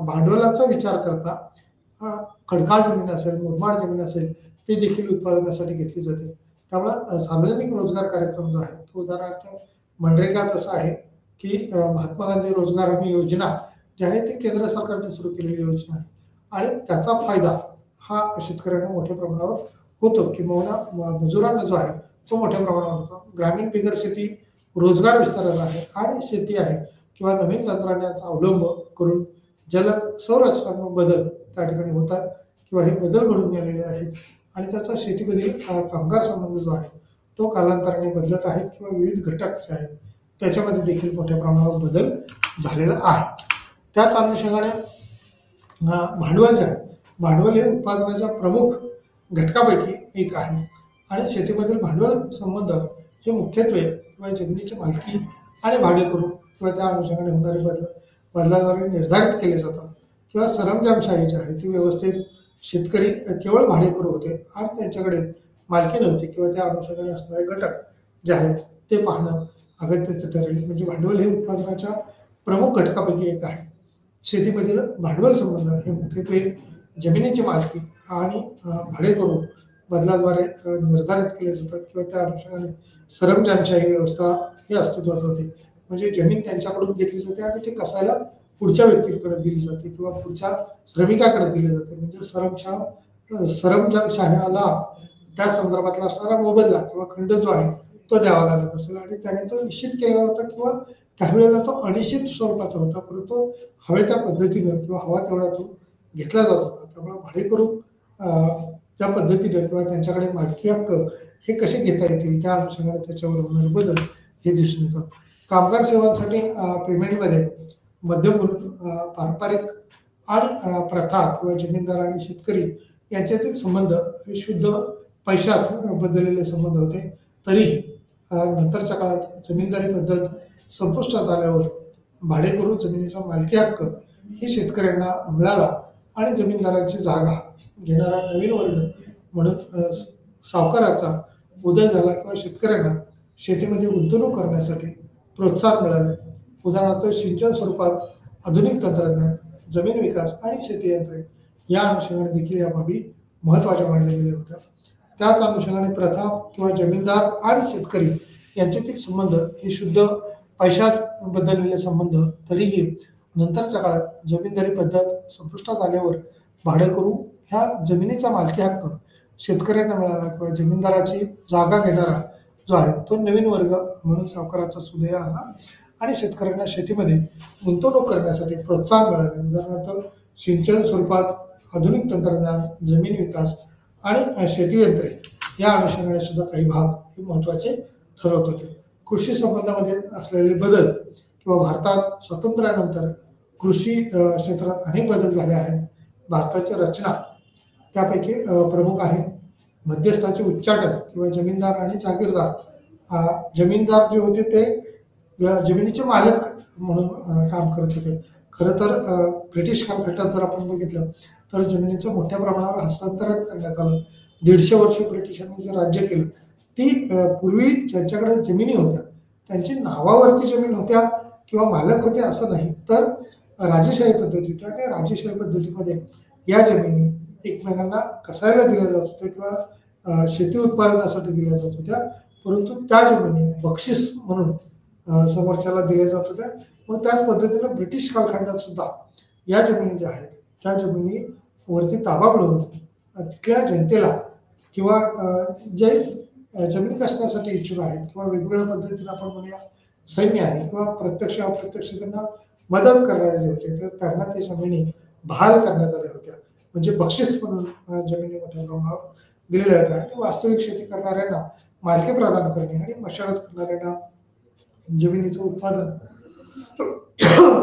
भांडवलाचा विचार करता खडकाळ जमीन असेल, मुरमाड जमीन असेल ती देखील उत्पादनासाठी घेतली जाते. त्यामुळे सार्वजनिक रोजगार कार्यक्रम जो आहे तो उदाहरणार्थ मनरेगा जसा आहे की महात्मा गांधी रोजगार हमी योजना जी आहे ती केंद्र सरकारने सुरू केलेली योजना आहे आणि त्याचा फायदा हा शेतकऱ्यांना मोठ्या प्रमाणावर होतो किंवा मजुरांना जो आहे तो मोठ्या प्रमाणावर होतो. ग्रामीण बिगर शेती रोजगार विस्ताराला आहे आणि शेती आहे किंवा नवीन तंत्रज्ञानाचा अवलंब करून जलद संरचनात्मक बदल त्या ठिकाणी होतात किंवा हे बदल घडून आलेले आहेत आणि त्याचा शेतीमधील कामगार संबंध जो आहे तो कालांतराने बदलत आहे किंवा विविध घटक जे आहेत त्याच्यामध्ये देखील मोठ्या प्रमाणावर बदल झालेला आहे. त्याच अनुषंगाने भांडवल जे आहे भांडवल हे उत्पादनाच्या प्रमुख घटकापैकी एक आहे आणि शेतीमधील भांडवल संबंध हे मुख्यत्वे किंवा जमिनीची मालकी आणि भाडेकरू किंवा त्या अनुषंगाने होणारे बदलाद्वारे निर्धारित केले जातात किंवा सरंजामशाही जी आहे ती व्यवस्थेत शेतकरी केवळ भाडेकरू होते आणि त्यांच्याकडे मालकी नव्हती किंवा त्या अनुषंगाने असणारे घटक जे आहेत ते पाहणं अगत्याचं ठरेल. म्हणजे भांडवल हे उत्पादनाच्या प्रमुख घटकापैकी एक आहे. शेतीमधील भांडवल संबंध हे मुख्यत्वे जमिनीची मालकी आणि भाडेकरू बदलाद्वारे निर्धारित केले जातात किंवा त्या अनुषंगाने सरंजामशाही व्यवस्था ही अस्तित्वात होते. म्हणजे जमीन त्यांच्याकडून घेतली जाते आणि ते कसायला पुढच्या व्यक्तीकडे दिली जाते किंवा पुढच्या श्रमिकाकडे दिली जाते. म्हणजे सरंजामशाहीला त्या संदर्भातला असणारा मोबदला किंवा खंड जो आहे तो द्यावा लागत असेल आणि त्याने तो निश्चित केलेला होता किंवा काही वेळेला तो अनिश्चित स्वरूपाचा होता, परंतु हवे त्या पद्धतीनं किंवा हवा तेवढा तो घेतला जात होता. त्यामुळे भाडेकरू त्या पद्धतीने किंवा त्यांच्याकडे मालकी हक्क हे कसे घेता येतील त्या अनुषंगाने त्याच्यावर होणारे बदल हे दिसून येतात. कामगार सेवांसाठी पेमेंटमध्ये मध्यमून पारंपरिक आणि प्रथा किंवा जमीनदार आणि शेतकरी यांच्यातील संबंध हे शुद्ध पैशात बदललेले संबंध होते. तरीही नंतरच्या काळात जमीनदारी पद्धत संपुष्टात आल्यावर भाडेकरू जमिनीचा मालकी हक्क ही शेतकऱ्यांना मिळाला आणि जमीनदारांची जागा घेणारा नवीन वर्ग म्हणून सावकाराचा उदय झाला किंवा शेतकऱ्यांना शेतीमध्ये गुंतवणूक करण्यासाठी प्रोत्साहन मिळाले. उदाहरणार्थ सिंचन स्वरूपात आधुनिक तंत्रज्ञान, जमीन विकास आणि शेती यंत्रे या अनुषंगाने देखील या बाबी महत्त्वाच्या मानल्या गेल्या होत्या. त्याच अनुषंगाने प्रथा किंवा जमीनदार आणि शेतकरी यांच्यातील संबंध हे शुद्ध पैशात बदललेले संबंध. तरीही नंतरच्या काळात जमीनदारी पद्धत संपुष्टात आल्यावर भाडेकरू ह्या जमिनीचा मालकी हक्क शेतकऱ्यांना मिळाला किंवा जमीनदाराची जागा घेणारा जो आहे तो नवीन वर्ग म्हणून सावकाराचा सुदय आला आणि शेतकऱ्यांना शेतीमध्ये गुंतवणूक करण्यासाठी प्रोत्साहन मिळाले. उदाहरणार्थ सिंचन स्वरूपात आधुनिक तंत्रज्ञान, जमीन विकास आणि शेती यंत्रे या अनुषंगाने सुद्धा काही भाग हे महत्त्वाचे ठरवत होते. कृषी संबंधामध्ये असलेले बदल किंवा भारतात स्वातंत्र्यानंतर कृषी क्षेत्रात अनेक बदल झाले आहेत. भारताची रचना त्यापैकी प्रमुख आहे मध्यस्थाचे उच्चाटन किंवा जमीनदार आणि जागीरदार. जमीनदार जे होते ते जमिनीचे मालक म्हणून काम करत होते. खरं तर ब्रिटिश कालखंडात जर आपण बघितलं तर जमिनीचं मोठ्या प्रमाणावर हस्तांतरण करण्यात आलं. 150 वर्ष ब्रिटिशांनी जे राज्य केलं ती पूर्वी ज्यांच्याकडे जमिनी होत्या त्यांची नावावरती जमीन होत्या किंवा मालक होते असं नाही, तर राजेशाही पद्धती होती आणि राजेशाही पद्धतीमध्ये या जमिनी एकमेकांना कसायला दिल्या जात होत्या किंवा शेती उत्पादनासाठी दिल्या जात होत्या, परंतु त्या जमिनी बक्षीस म्हणून समोरच्याला दिल्या जात होत्या. मग त्याच पद्धतीनं ब्रिटिश कालखंडात सुद्धा या जमिनी ज्या आहेत त्या जमिनीवरती ताबा मिळवून तिथल्या जनतेला किंवा जे जमिनी कसण्यासाठी इच्छुक आहेत किंवा वेगवेगळ्या पद्धतीने आपण म्हणूया सैन्य आहे किंवा प्रत्यक्ष अप्रत्यक्ष त्यांना मदत करणारे जे होते तर त्यांना ते जमिनी बहाल करण्यात आल्या होत्या. म्हणजे बक्षीस म्हणून जमिनी मोठ्या प्रमाणावर दिलेल्या होत्या आणि वास्तविक शेती करणाऱ्यांना मालकी प्रदान करणे आणि मशागत करणाऱ्यांना जमिनीचं उत्पादन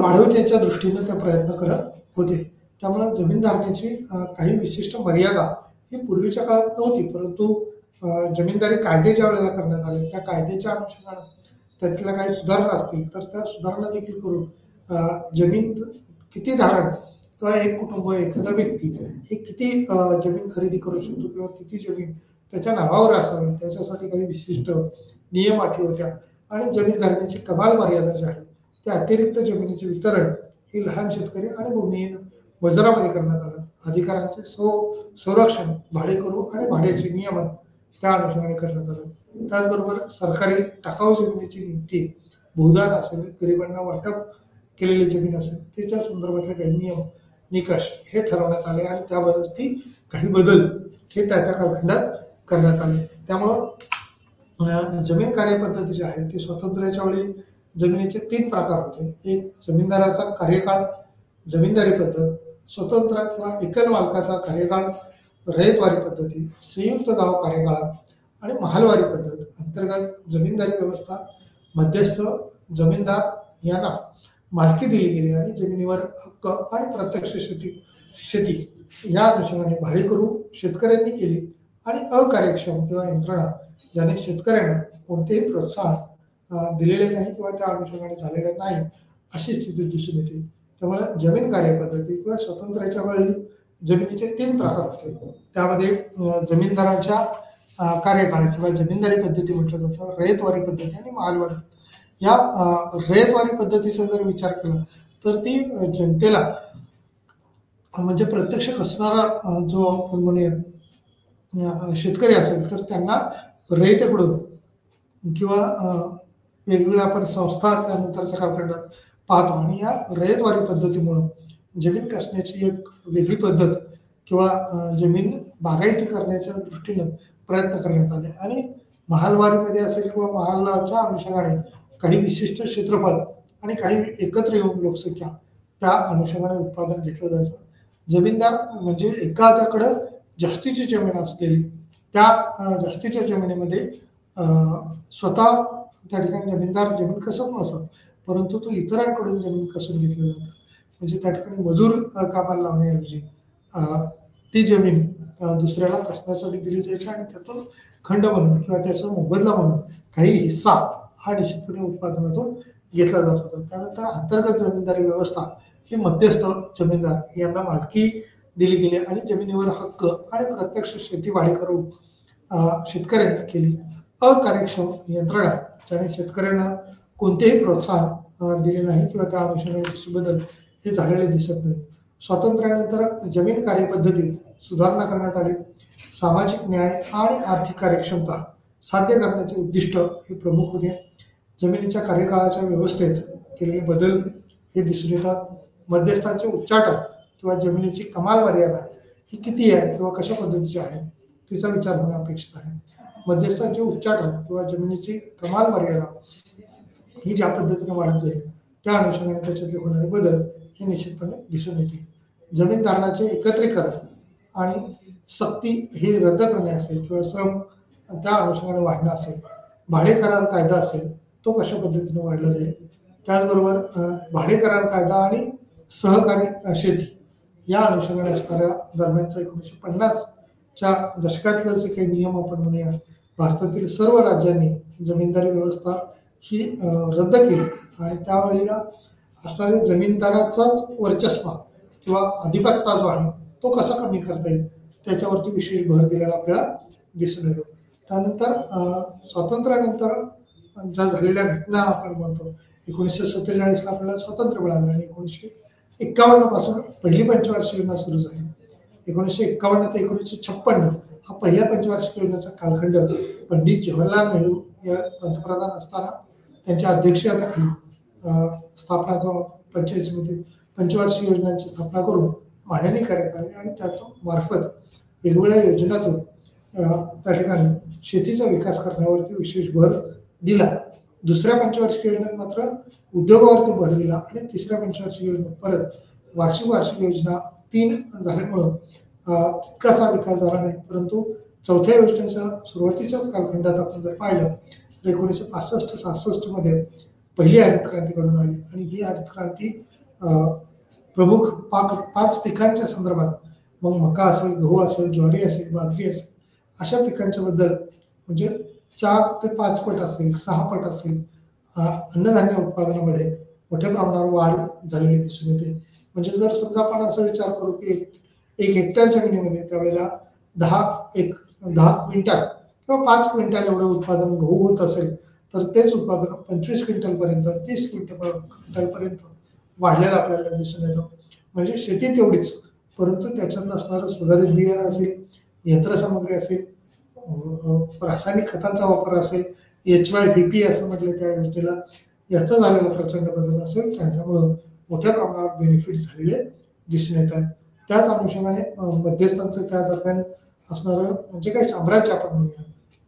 वाढवण्याच्या दृष्टीने ते प्रयत्न करत होते. त्यामुळे जमीन धारण्याची काही विशिष्ट मर्यादा ही पूर्वीच्या काळात नव्हती, परंतु जमीनदारी कायदे ज्या वेळेला करण्यात आले त्या कायद्याच्या अनुषंगाने त्यातल्या काही सुधारणा असतील तर त्या सुधारणा देखील करून जमीन किती धारण किंवा एक कुटुंब एखादा व्यक्ती हे किती जमीन खरेदी करू शकतो किंवा किती जमीन त्याच्या नावावर असावी त्याच्यासाठी काही विशिष्ट नियम अटी होत्या आणि जमीन धारण्याची कमाल मर्यादा जी आहे त्या अतिरिक्त जमिनीचे वितरण हे लहान शेतकरी आणि भूमिहीन वजरामध्ये करण्यात आलं. अधिकारांचे संरक्षण भाडेकरू आणि भाड्याचे नियमन त्या अनुषंगाने करण्यात आलं. त्याचबरोबर सरकारी टाकाऊ जमिनीची नीती, भूदान असेल, गरिबांना वाटप केलेली जमीन असेल त्याच्या संदर्भातले काही नियम निकष हे ठरवण्यात आले आणि त्यावरती काही बदल हे त्या कालखंडात करण्यात आले. त्यामुळं जमीन कार्यपद्धती जी आहे ती स्वातंत्र्याच्या वेळी जमिनीचे 3 प्रकार होते. एक जमीनदाराचा कार्यकाळ, जमीनदारी पद्धत, स्वतंत्र किंवा एकल मालकाचा कार्यकाळ, रयतवारी पद्धती, संयुक्त गाव कार्यकाळ आणि महालवारी पद्धत. अंतर्गत जमीनदारी व्यवस्था मध्यस्थ जमीनदार यांना मालकी दिली गेली आणि जमिनीवर हक्क आणि प्रत्यक्ष शेती या अनुषंगाने भाडेकरू शेतकऱ्यांनी केली आणि अकार्यक्षम किंवा यंत्रणा ज्याने शेतकऱ्यांना कोणतेही प्रोत्साहन दिलेले नाही किंवा त्या अनुषंगाने झालेले नाही अशी स्थिती दिसून येते. त्यामुळे जमीन कार्यपद्धती किंवा स्वातंत्र्याच्या वेळी जमिनीचे 3 प्रकार होते. त्यामध्ये जमीनदारांच्या कार्यकाळ किंवा जमीनदारी पद्धती म्हटलं जातं, रयतवारी पद्धती आणि महालवारी. या रयतवारी पद्धतीचा जर विचार केला तर ती जनतेला म्हणजे प्रत्यक्ष असणारा जो आपण म्हणूया शेतकरी असेल तर त्यांना रयतेकडून किंवा वेगवेगळ्या आपण संस्था त्यानंतरच्या कालखंडात पाहतो आणि या रयतवारी पद्धतीमुळं जमीन कसण्याची एक वेगळी पद्धत किंवा जमीन बागायती करण्याच्या दृष्टीनं प्रयत्न करण्यात आले आणि महालवारीमध्ये असेल किंवा महालाच्या अनुषंगाने काही विशिष्ट क्षेत्रफळ आणि काही एकत्र येऊन लोकसंख्या त्या अनुषंगाने उत्पादन घेतलं जायचं. जमीनदार म्हणजे एखाद्याकडं जास्तीची जमीन असलेली त्या जास्तीच्या जमिनीमध्ये स्वतः त्या ठिकाणी जमीनदार जमीन कसत नसत, परंतु तो इतरांकडून जमीन कसून घेतलं जातं. म्हणजे त्या ठिकाणी मजूर कामाला लावण्याऐवजी ती जमीन दुसऱ्याला कसण्यासाठी दिली जायची आणि त्यातून खंड बनवून किंवा त्याचा मोबदला म्हणून काही हिस्सा हा निश्चितपणे उत्पादनातून घेतला जात होता. त्यानंतर अंतर्गत जमीनदारी व्यवस्था ही मध्यस्थ जमीनदार यांना मालकी दिली गेली आणि जमिनीवर हक्क आणि प्रत्यक्ष शेती भाडेकरू शेतकऱ्यांना केली. अकार्यक्षम यंत्रणा ज्याने शेतकऱ्यांना कोणतेही प्रोत्साहन दिले नाही किंवा त्या अनुषंगाने बदल हे झालेले दिसत नाहीत. स्वातंत्र्यानंतर जमीन कार्यपद्धतीत सुधारणा करण्यात आली. सामाजिक न्याय आणि आर्थिक कार्यक्षमता साध्य करण्याचे उद्दिष्ट हे प्रमुख होते. जमिनीच्या कार्यकाळाच्या व्यवस्थेत केलेले बदल हे दिसून येतात. मध्यस्थांचे उच्चाटन किंवा जमिनीची कमाल मर्यादा ही किती आहे किंवा कशा पद्धतीची आहे तिचा विचार होणे अपेक्षित आहे. मध्यस्थांचे उच्चाटन किंवा जमिनीची कमाल मर्यादा ही ज्या पद्धतीने वाढत जाईल त्या अनुषंगाने त्याच्यातले होणारे बदल हे निश्चितपणे दिसून येतील. जमीन धारणाचे एकत्रीकरण आणि सक्ती हे रद्द करणे असेल किंवा श्रम त्या अनुषंगाने वाढणं असेल, भाडे करार कायदा असेल तो कशा पद्धतीने वाढला जाईल. त्याचबरोबर भाडे करार कायदा आणि सहकारी शेती या अनुषंगाने असणाऱ्या दरम्यानचा 1950च्या दशकातील काही नियम आपण म्हणूया भारतातील सर्व राज्यांनी जमीनदारी व्यवस्था ही रद्द केली आणि त्यावेळेला असणाऱ्या जमीनदाराचाच वर्चस्व किंवा अधिपत्ता जो आहे तो कसा कमी करता येईल त्याच्यावरती विशेष भर दिलेला आपल्याला दिसून येतो. त्यानंतर स्वातंत्र्यानंतर ज्या झालेल्या घटना आपण म्हणतो 1947ला आपल्याला स्वातंत्र्य मिळालं आणि 1951 पासून पहिली पंचवार्षिक योजना सुरू झाली. 1951 ते 1956 हा पहिल्या पंचवार्षिक योजनेचा कालखंड पंडित जवाहरलाल नेहरू या पंतप्रधान असताना त्यांच्या अध्यक्षतेखाली स्थापना करून पंचवार्षिक योजनांची स्थापना करून मांडणी करण्यात आली आणि त्यातून मार्फत वेगवेगळ्या योजनातून त्या ठिकाणी शेतीचा विकास करण्यावरती विशेष भर दिला. दुसऱ्या पंचवार्षिक योजनेत मात्र उद्योगावरती भर दिला आणि तिसऱ्या पंचवार्षिक योजनेत परत वार्षिक योजना 3 झाल्यामुळं तितकासा विकास झाला नाही. परंतु चौथ्या योजनेच्या सुरुवातीच्याच कालखंडात आपण जर पाहिलं तर 1965-66 मध्ये पहिली हरित क्रांती घडून आली आणि ही हरित क्रांती प्रमुख 5 पिकांच्या संदर्भात मग मका असेल, गहू असेल, ज्वारी असेल, बाजरी असेल अशा पिकांच्या बद्दल म्हणजे 4 ते 5 पट असेल, 6 पट असेल अन्नधान्य उत्पादनामध्ये मोठ्या प्रमाणावर वाढ झालेली दिसून येते. म्हणजे जर समजा आपण असा विचार करू की एक हेक्टर जमिनीमध्ये त्यावेळेला 10 क्विंटल किंवा 5 क्विंटल एवढं उत्पादन गहू होत असेल तर तेच उत्पादन 25 क्विंटलपर्यंत 30 क्विंटलपर्यंत वाढलेलं आपल्याला दिसून येतं. म्हणजे शेती तेवढीच, परंतु त्याच्यात असणारं सुधारित बियाणं असेल, यंत्रसामग्री असेल, रासायनिक खतांचा वापर असेल, HYBP असं म्हटलं त्या योजनेला, याचा झालेला प्रचंड बदल असेल त्याच्यामुळं मोठ्या प्रमाणावर बेनिफिट झालेले दिसून येत आहेत. त्याच अनुषंगाने मध्यस्थांचं त्या दरम्यान असणारं म्हणजे काही साम्राज्य आपण म्हणूया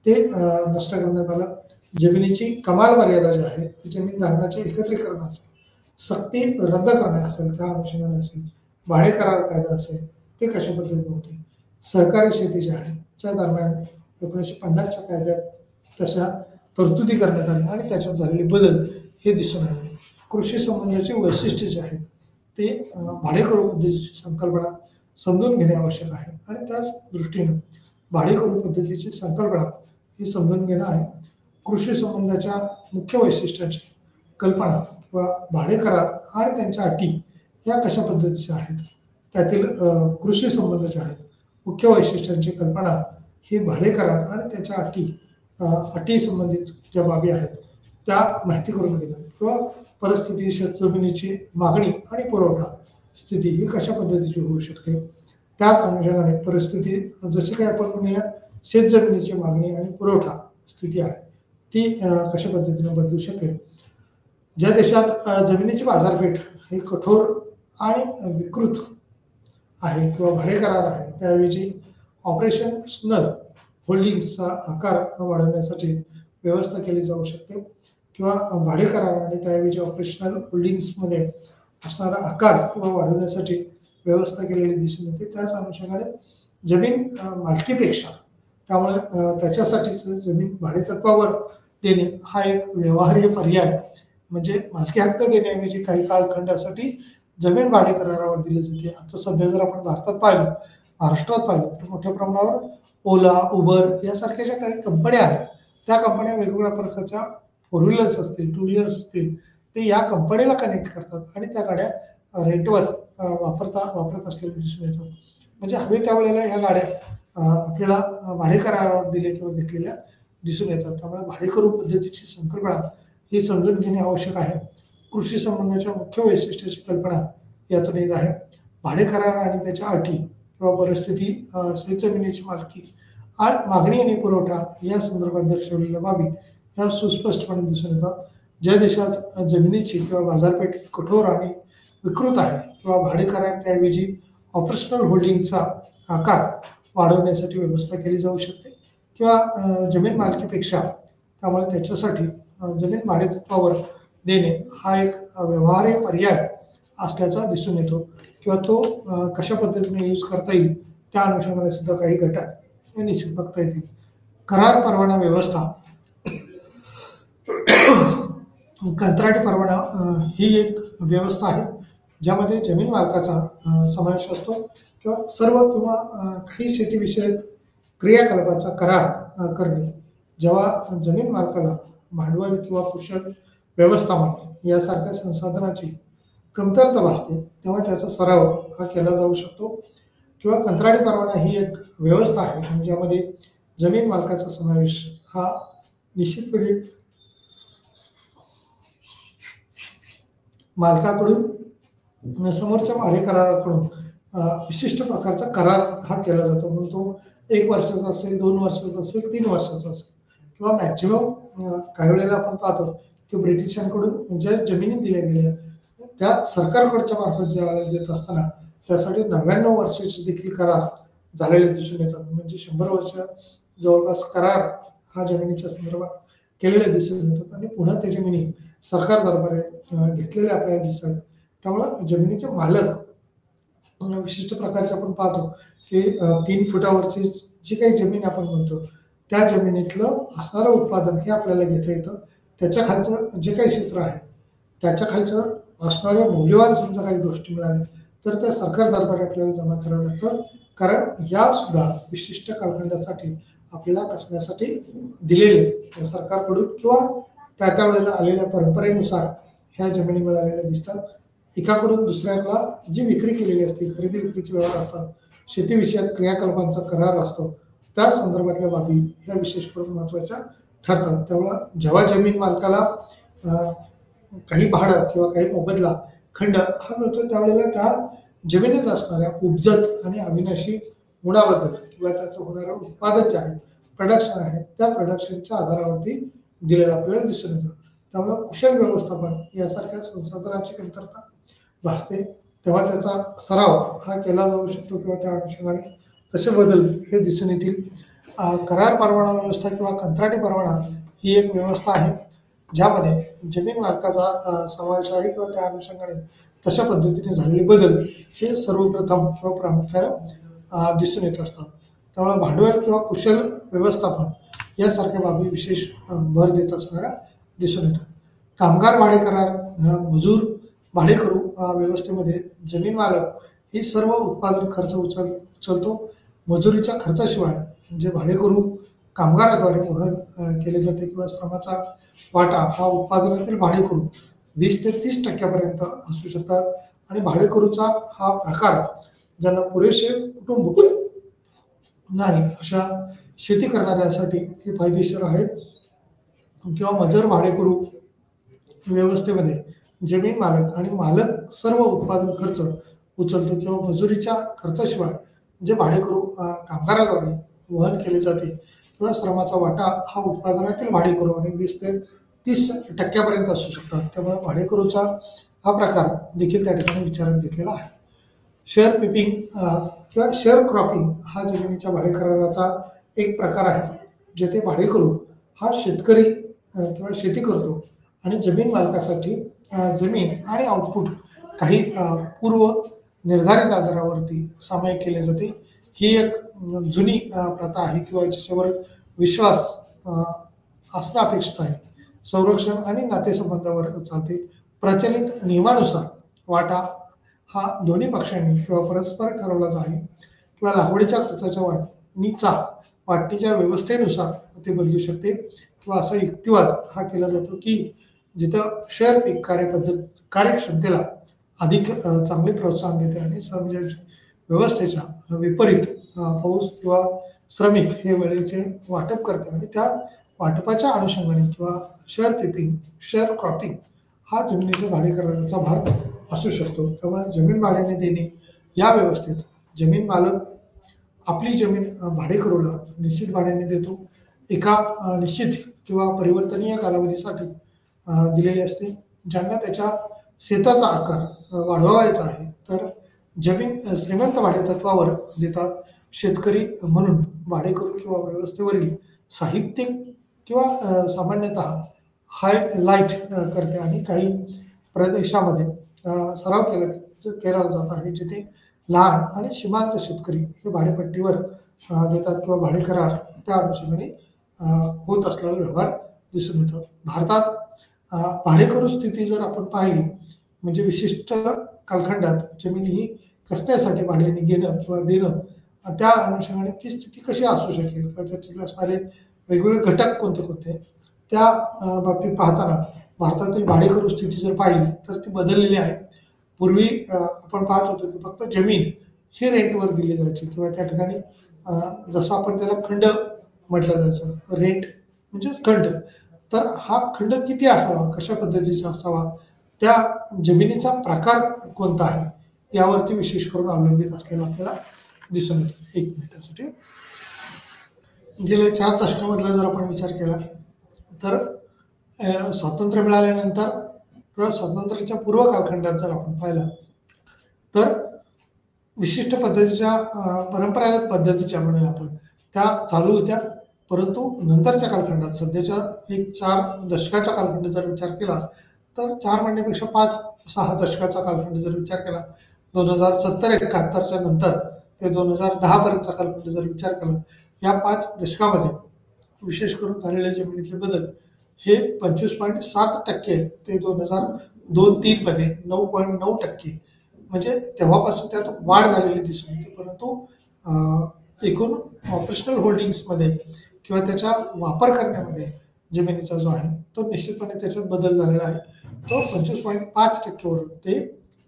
ते नष्ट करण्यात आलं. जमिनीची कमाल मर्यादा जी आहे ती जमीन धारणाचे एकत्रीकरण असेल, सक्ती रद्द करणे असेल त्या अनुषंगाने असेल, भाडे करार कायदा असेल ते कशा पद्धतीने होते. सहकारी शेती जी आहे त्या दरम्यान 1950च्या कायद्यात तशा तरतुदी करण्यात आल्या आणि त्याच्यात झालेले बदल हे दिसून आले. कृषी संबंधाची वैशिष्ट्ये जे आहेत ते भाडेकरू पद्धतीची संकल्पना समजून घेणे आवश्यक आहे आणि त्याच दृष्टीनं भाडेकरू पद्धतीची संकल्पना ही समजून घेणं आहे. कृषी संबंधाच्या मुख्य वैशिष्ट्यांची कल्पना किंवा भाडे करार आणि त्यांच्या अटी या कशा पद्धतीच्या आहेत, त्यातील कृषी संबंध जे आहेत मुख्य वैशिष्ट्यांची कल्पना ही भाडे करार आणि त्याच्या अटी संबंधित ज्या बाबी आहेत त्या माहिती करून घेणं किंवा परिस्थिती शेतजमिनीची मागणी आणि पुरवठा स्थिती ही कशा पद्धतीची होऊ शकते, त्याच अनुषंगाने परिस्थिती जशी काही आपण म्हणूया शेतजमिनीची मागणी आणि पुरवठा स्थिती आहे ती कशा पद्धतीने बदलू शकेल. ज्या देशात जमिनीची बाजारपेठ ही कठोर आणि विकृत आहे किंवा भाडे करार आहे त्याऐवजी ऑपरेशनल होल्डिंग्सचा आकार वाढवण्यासाठी व्यवस्था केली जाऊ शकते किंवा भाडे करार आणि त्याऐवजी ऑपरेशनल होल्डिंग्समध्ये असणारा आकार किंवा वाढवण्यासाठी व्यवस्था केलेली दिसून येते. त्याच अनुषंगाने जमीन मालकीपेक्षा त्यामुळे त्याच्यासाठीच जमीन भाडेतत्वावर देणे हा एक व्यवहार्य पर्याय म्हणजे मालकी हक्क देण्याऐवजी काही कालखंडासाठी जमीन भाडे करारावर दिली जाते. आता सध्या जर आपण महाराष्ट्रात पाहिलं तर मोठ्या प्रमाणावर ओला, उबर यासारख्या ज्या काही कंपन्या आहेत त्या कंपन्या वेगवेगळ्या प्रकारच्या 4 व्हीलर्स असतील, 2 व्हीलर्स असतील ते या कंपनीला कनेक्ट करतात आणि त्या गाड्या रेंटवर वापरत असलेल्या दिसून येतात. म्हणजे हवे त्यावेळेला ह्या गाड्या आपल्याला भाडे करारावर दिले किंवा घेतलेल्या दिसून येतात. त्यामुळे भाडेकरू पद्धतीची संकल्पना ही समजून घेणे आवश्यक आहे. कृषी संबंधाच्या मुख्य वैशिष्ट्याची कल्पना यातून येत आहे. भाडे करार आणि त्याच्या अटी किंवा परिस्थिती शेतजमिनीची मागणी आणि पुरवठा या संदर्भात दर्शवलेल्या बाबी या सुस्पष्टपणे दिसून येतात. ज्या देशात जमिनीची किंवा बाजारपेठ कठोर आणि विकृत आहे किंवा भाडे करार त्याऐवजी ऑपरेशनल होल्डिंगचा आकार वाढवण्यासाठी व्यवस्था केली जाऊ शकते किंवा जमीन मालकीपेक्षा त्यामुळे त्याच्यासाठी जमीन भाडेतत्वावर देणे हा एक व्यवहार्य पर्याय असल्याचा दिसून येतो किंवा तो कशा पद्धतीने यूज करता येईल त्या अनुषंगाने सुद्धा काही घटक हे निश्चित बघता येतील. करार परवाना व्यवस्था कंत्राटी परवाना ही एक व्यवस्था आहे ज्यामध्ये जमीन मालकाचा समावेश असतो किंवा काही शेतीविषयक क्रियाकलापाचा करार करणे. जेव्हा जमीन मालकाला भांडवल किंवा कुशल व्यवस्थापन यासारख्या संसाधनाची कमतरता भासते तेव्हा त्याचा सराव हा केला जाऊ शकतो किंवा कंत्राटी परवाना ही एक व्यवस्था आहे आणि ज्यामध्ये जमीन मालकाचा समावेश हा निश्चितपणे मालकाकडून समोरच्या भाडे कराराकडून विशिष्ट प्रकारचा करार हा केला जातो. म्हणून तो 1 वर्षाचा असेल, 2 वर्षाचा असेल, 3 वर्षाचा असेल किंवा मॅक्झिमम काही वेळेला आपण पाहतो की ब्रिटिशांकडून ज्या जमिनी दिल्या गेल्या त्या सरकारकडच्या मार्फत ज्या वेळेला देत असताना त्यासाठी 99 वर्षाचे देखील करार झालेले दिसून येतात. म्हणजे 100 वर्ष जवळपास करार हा जमिनीच्या संदर्भात केलेले दिसून येतात आणि पुन्हा त्या जमिनी सरकार दरबारे घेतलेल्या आपल्याला दिसतात. त्यामुळं जमिनीचे मालक विशिष्ट प्रकारचे आपण पाहतो की 3 फुटावरची जी काही जमीन आपण म्हणतो त्या जमिनीतलं असणारं उत्पादन हे आपल्याला घेता येतं. त्याच्या खालचं जे काही क्षेत्र आहे त्याच्या खालचं असणाऱ्या मौल्यवान समजा काही गोष्टी मिळाल्या तर त्या सरकार दरबारी आपल्याला जमा कराव्या लागतात. कारण या सुद्धा विशिष्ट कालखंडासाठी आपल्याला कसण्यासाठी दिलेले सरकारकडून किंवा त्या वेळेला आलेल्या परंपरेनुसार ह्या जमिनी मिळालेल्या दिसतात. एकाकडून दुसऱ्याला जी विक्री केलेली असते, खरेदी विक्रीचे व्यवहार असतात, शेतीविषयक क्रियाकलापांचा करार असतो, त्या संदर्भातल्या बाबी ह्या विशेष करून महत्त्वाच्या ठरतात. त्यामुळं जेव्हा जमीन मालकाला काही भाडं किंवा काही मोबदला खंड हा मिळतो त्यावेळेला त्या जमिनीत असणाऱ्या उपजत आणि अविनाशी गुणाबद्दल किंवा त्याचं होणारं उत्पादन जे आहे, प्रोडक्शन आहे, त्या प्रोडक्शनच्या आधारावरती दिलेलं आपल्याला दिसून येतं. त्यामुळं कुशल व्यवस्थापन यासारख्या संसाधनाची कमतरता भासते तेव्हा त्याचा सराव हा केला जाऊ शकतो किंवा त्या अनुषंगाने तसे बदल हे दिसून येतील. करार परवाना व्यवस्था किंवा कंत्राटी परवाना ही एक व्यवस्था आहे ज्यामध्ये जमीन मालकाचा समावेश आहे किंवा त्या अनुषंगाने तशा पद्धतीने झालेले बदल हे सर्वप्रथम किंवा प्रामुख्यानं दिसून येत असतात. त्यामुळे भांडवल किंवा कुशल व्यवस्थापन यासारख्या बाबी विशेष भर देत असणाऱ्या दिसून येतात. कामगार भाडे करार, मजूर भाडेकरू व्यवस्थेमध्ये जमीन मालक ही सर्व उत्पादन खर्च उचलतो. मजुरीच्या खर्चाशिवाय जे भाडेकरू कामगाराद्वारे वहन केले जाते किंवा श्रमाचा वाटा हा उत्पादनातील भाडेकरू 20 ते 30% असू शकतात. आणि भाडेकरूचा हा प्रकार ज्यांना पुरेसे कुटुंब नाही अशा शेती करणाऱ्यांसाठी हे फायदेशीर आहे. किंवा मजर भाडेकरू व्यवस्थेमध्ये जमीन मालक आणि मालक सर्व उत्पादन खर्च उचलतो किंवा मजुरीच्या खर्चाशिवाय जे भाडेकरू कामगाराद्वारे वहन केले जाते किंवा श्रमाचा वाटा हा उत्पादनातील भाडेकरू आणि 20 ते 30% असू शकतात. त्यामुळे भाडेकरूचा हा प्रकार देखील त्या ठिकाणी विचारात घेतलेला आहे. शेअर पिपिंग किंवा शेअर क्रॉपिंग हा जमिनीच्या भाडेकराराचा एक प्रकार आहे, जेथे भाडेकरू हा शेतकरी किंवा शेती करतो आणि जमीन मालकासाठी जमीन आणि आउटपुट काही पूर्व निर्धारित आधारावरती सामायिक केले जाते. ही एक जुनी प्रथा आहे किंवा ज्याच्यावर विश्वास असणं अपेक्षित आहे. संरक्षण आणि नातेसंबंधावर चालते. प्रचलित नियमानुसार वाटा हा दोन्ही पक्षांनी किंवा परस्पर ठरवला आहे किंवा लागवडीच्या खर्चाच्या वाटणीच्या व्यवस्थेनुसार ते बदलू शकते. किंवा असा युक्तिवाद हा केला जातो की जिथं शेअर पीक कार्यक्षमतेला अधिक चांगले प्रोत्साहन देते आणि श्रम व्यवस्थेच्या विपरीत पाऊस किंवा श्रमिक हे वेळेचे वाटप करते आणि त्या वाटपाच्या अनुषंगाने किंवा शेअर क्रॉपिंग हा जमिनीच्या भाडेकराराचा भाग असू शकतो. त्यामुळे जमीन भाड्याने देणे या व्यवस्थेत जमीन मालक आपली जमीन भाडेकरूला निश्चित भाड्याने देतो. एका निश्चित किंवा परिवर्तनीय कालावधीसाठी दिलेली असते. ज्यांना त्याच्या शेताचा आकार वाढवायचा आहे तर जमीन श्रीमंत भाडेतत्वावर देतात. शेतकरी म्हणून भाडेकरू किंवा व्यवस्थेवरील साहित्य किंवा सामान्यतः हायलाईट करते आणि काही प्रदेशामध्ये सराव केला जात आहे जिथे लहान आणि सीमांत शेतकरी हे भाडेपट्टीवर देतात किंवा भाडेकरार त्या अनुषंगाने होत असलेला व्यवहार दिसून येतो. भारतात भाडेकरू स्थिती जर आपण पाहिली म्हणजे विशिष्ट कालखंडात जमीन ही कसण्यासाठी भाड्याने घेणं किंवा देणं त्या अनुषंगाने ती स्थिती कशी असू शकेल किंवा त्यातील असणारे वेगवेगळे घटक कोणते त्या बाबतीत पाहताना भारतातील भाडेकरू स्थिती जर पाहिली तर ती बदललेली आहे. पूर्वी आपण पाहत होतो की फक्त जमीन ही रेंटवर दिली जायची किंवा त्या ठिकाणी जसं आपण त्याला खंड म्हटलं जायचं, रेंट म्हणजेच खंड. तर हा खंड किती असावा, कशा पद्धतीचा असावा, त्या जमिनीचा प्रकार कोणता आहे यावरती विशेष करून अवलंबित असलेला आपल्याला दिसून येतो. 1 मिनिटासाठी गेल्या 4 दशकामधला जर आपण विचार केला तर स्वातंत्र्य मिळाल्यानंतर किंवा स्वातंत्र्याच्या पूर्व कालखंडात जर आपण पाहिलं तर विशिष्ट पद्धतीच्या परंपरागत पद्धतीच्या म्हणूया आपण त्या चालू होत्या. परंतु नंतरच्या कालखंडात सध्याच्या 1-4 दशकाच्या कालखंड जर विचार केला तर 4 म्हणण्यापेक्षा 5-6 दशकाचा कालखंड जर विचार केला 2070-71च्या नंतर ते 2010 पर्यंतचा कालखंड जर विचार केला या 5 दशकामध्ये विशेष करून झालेले जमिनीतले बदल हे 25.7% ते 2002-03 मध्ये 9.9% म्हणजे तेव्हापासून त्यात वाढ झालेली दिसून येते. परंतु एकूण ऑपरेशनल होल्डिंग्समध्ये किंवा त्याचा वापर करण्यामध्ये जमिनीचा जो आहे तो निश्चितपणे त्याच्यात बदल झालेला आहे. तो 25.5% वरून ते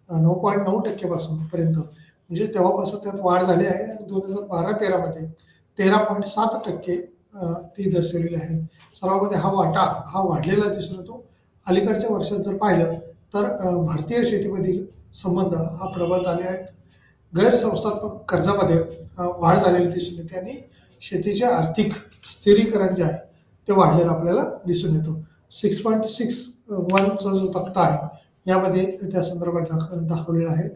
9.9% पासून पर्यंत म्हणजे तेव्हापासून त्यात वाढ झाली आहे. आणि 2012-13 मध्ये 13.7% ती दर्शवलेली आहे. सर्वांमध्ये हा वाटा हा वाढलेला दिसून येतो. अलीकडच्या वर्षात जर पाहिलं तर भारतीय शेतीमधील संबंध हा प्रबळ झाले आहेत. गैरसंस्थात्मक कर्जामध्ये वाढ झालेली दिसून येते आणि शेतीचे आर्थिक स्थिरीकरण जे आहे ते वाढलेलं आपल्याला दिसून येतो. 6.61चा जो तक्ता आहे यामध्ये त्या संदर्भात दाखवलेला आहे.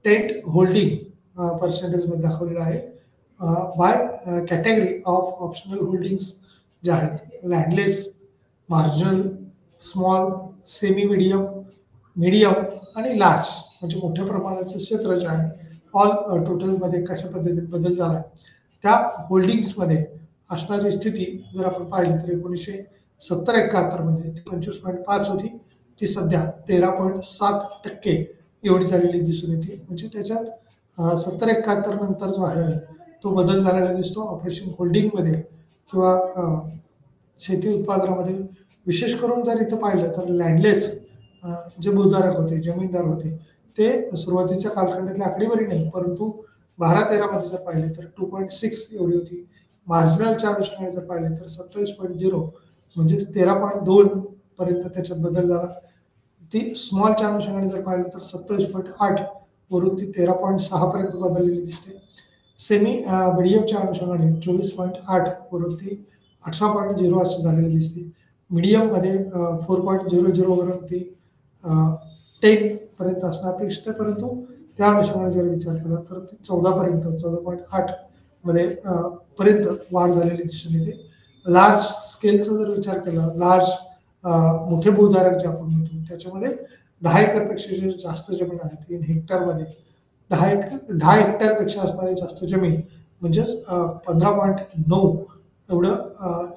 टेंट होल्डिंग पर्सेंटेजमध्ये दाखवलेला आहे. By category of optional holdings जे आहेत landless, marginal, small, semi medium आणि लार्ज म्हणजे मोठ्या प्रमाणाचं क्षेत्र जे आहे ऑल टोटलमध्ये कशा पद्धतीने बदल झाला त्या होल्डिंग्समध्ये असणारी स्थिती जर आपण पाहिली तर 1970-71 मध्ये 25.5 होती. ती सध्या 13.7% एवढी झालेली दिसून येते. म्हणजे त्याच्यात 70-71 नंतर जो आहे तो बदल झालेला दिसतो. ऑपरेशन होल्डिंगमध्ये किंवा शेती उत्पादनामध्ये विशेष करून जर इथं पाहिलं तर लँडलेस जे भूधारक होते, जमीनदार होते, ते सुरुवातीच्या कालखंडातली आकडेवारी नाही, परंतु 12-13 जर पाहिले तर 2.6 एवढी होती. मार्जिनलच्या अनुषंगाने जर पाहिले तर 27.0 म्हणजे 13.2 पर्यंत त्याच्यात बदल झाला. ती स्मॉलच्या अनुषंगाने जर पाहिलं तर 27.8 वरून ती 13.6 पर्यंत बदललेली दिसते. सेमी मिडियमच्या अनुषंगाने 24.8 वरून ती 18.0 अशी झालेली दिसते. मीडियममध्ये 4.00 वरून ती 10 पर्यंत असणं अपेक्षित आहे, परंतु त्या अनुषंगाने जर विचार केला तर ती 14.8 मध्ये पर्यंत वाढ झालेली दिसून येते. लार्ज स्केलचा जर विचार केला, लार्ज मोठे भूधारक जे आपण म्हणतो त्याच्यामध्ये 10 एकरपेक्षा जे जास्त जमीन आहे 3 हेक्टरमध्ये 10 हेक्टरपेक्षा असणारी जास्त जमीन म्हणजेच 15.9 एवढं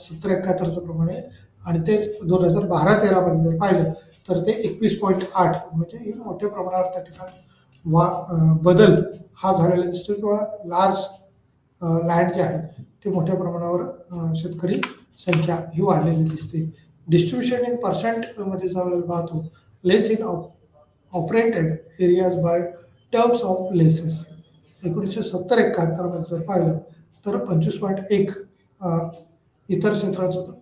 70-71चं प्रमाण आहे. आणि तेच 2012-13 मध्ये जर पाहिलं तर ते 21.8 म्हणजे मोठ्या प्रमाणावर त्या ठिकाणी बदल हा झालेला दिसतो किंवा लार्ज लँड जे आहे ते मोठ्या प्रमाणावर शेतकरी संख्या ही वाढलेली दिसते. डिस्ट्रीब्युशन इन पर्सेंट मध्ये जर पाहतो, lease in operated areas by terms of leases 1970-71 मध्ये जर पाहिलं तर 25.1 इतर क्षेत्राचं होतं.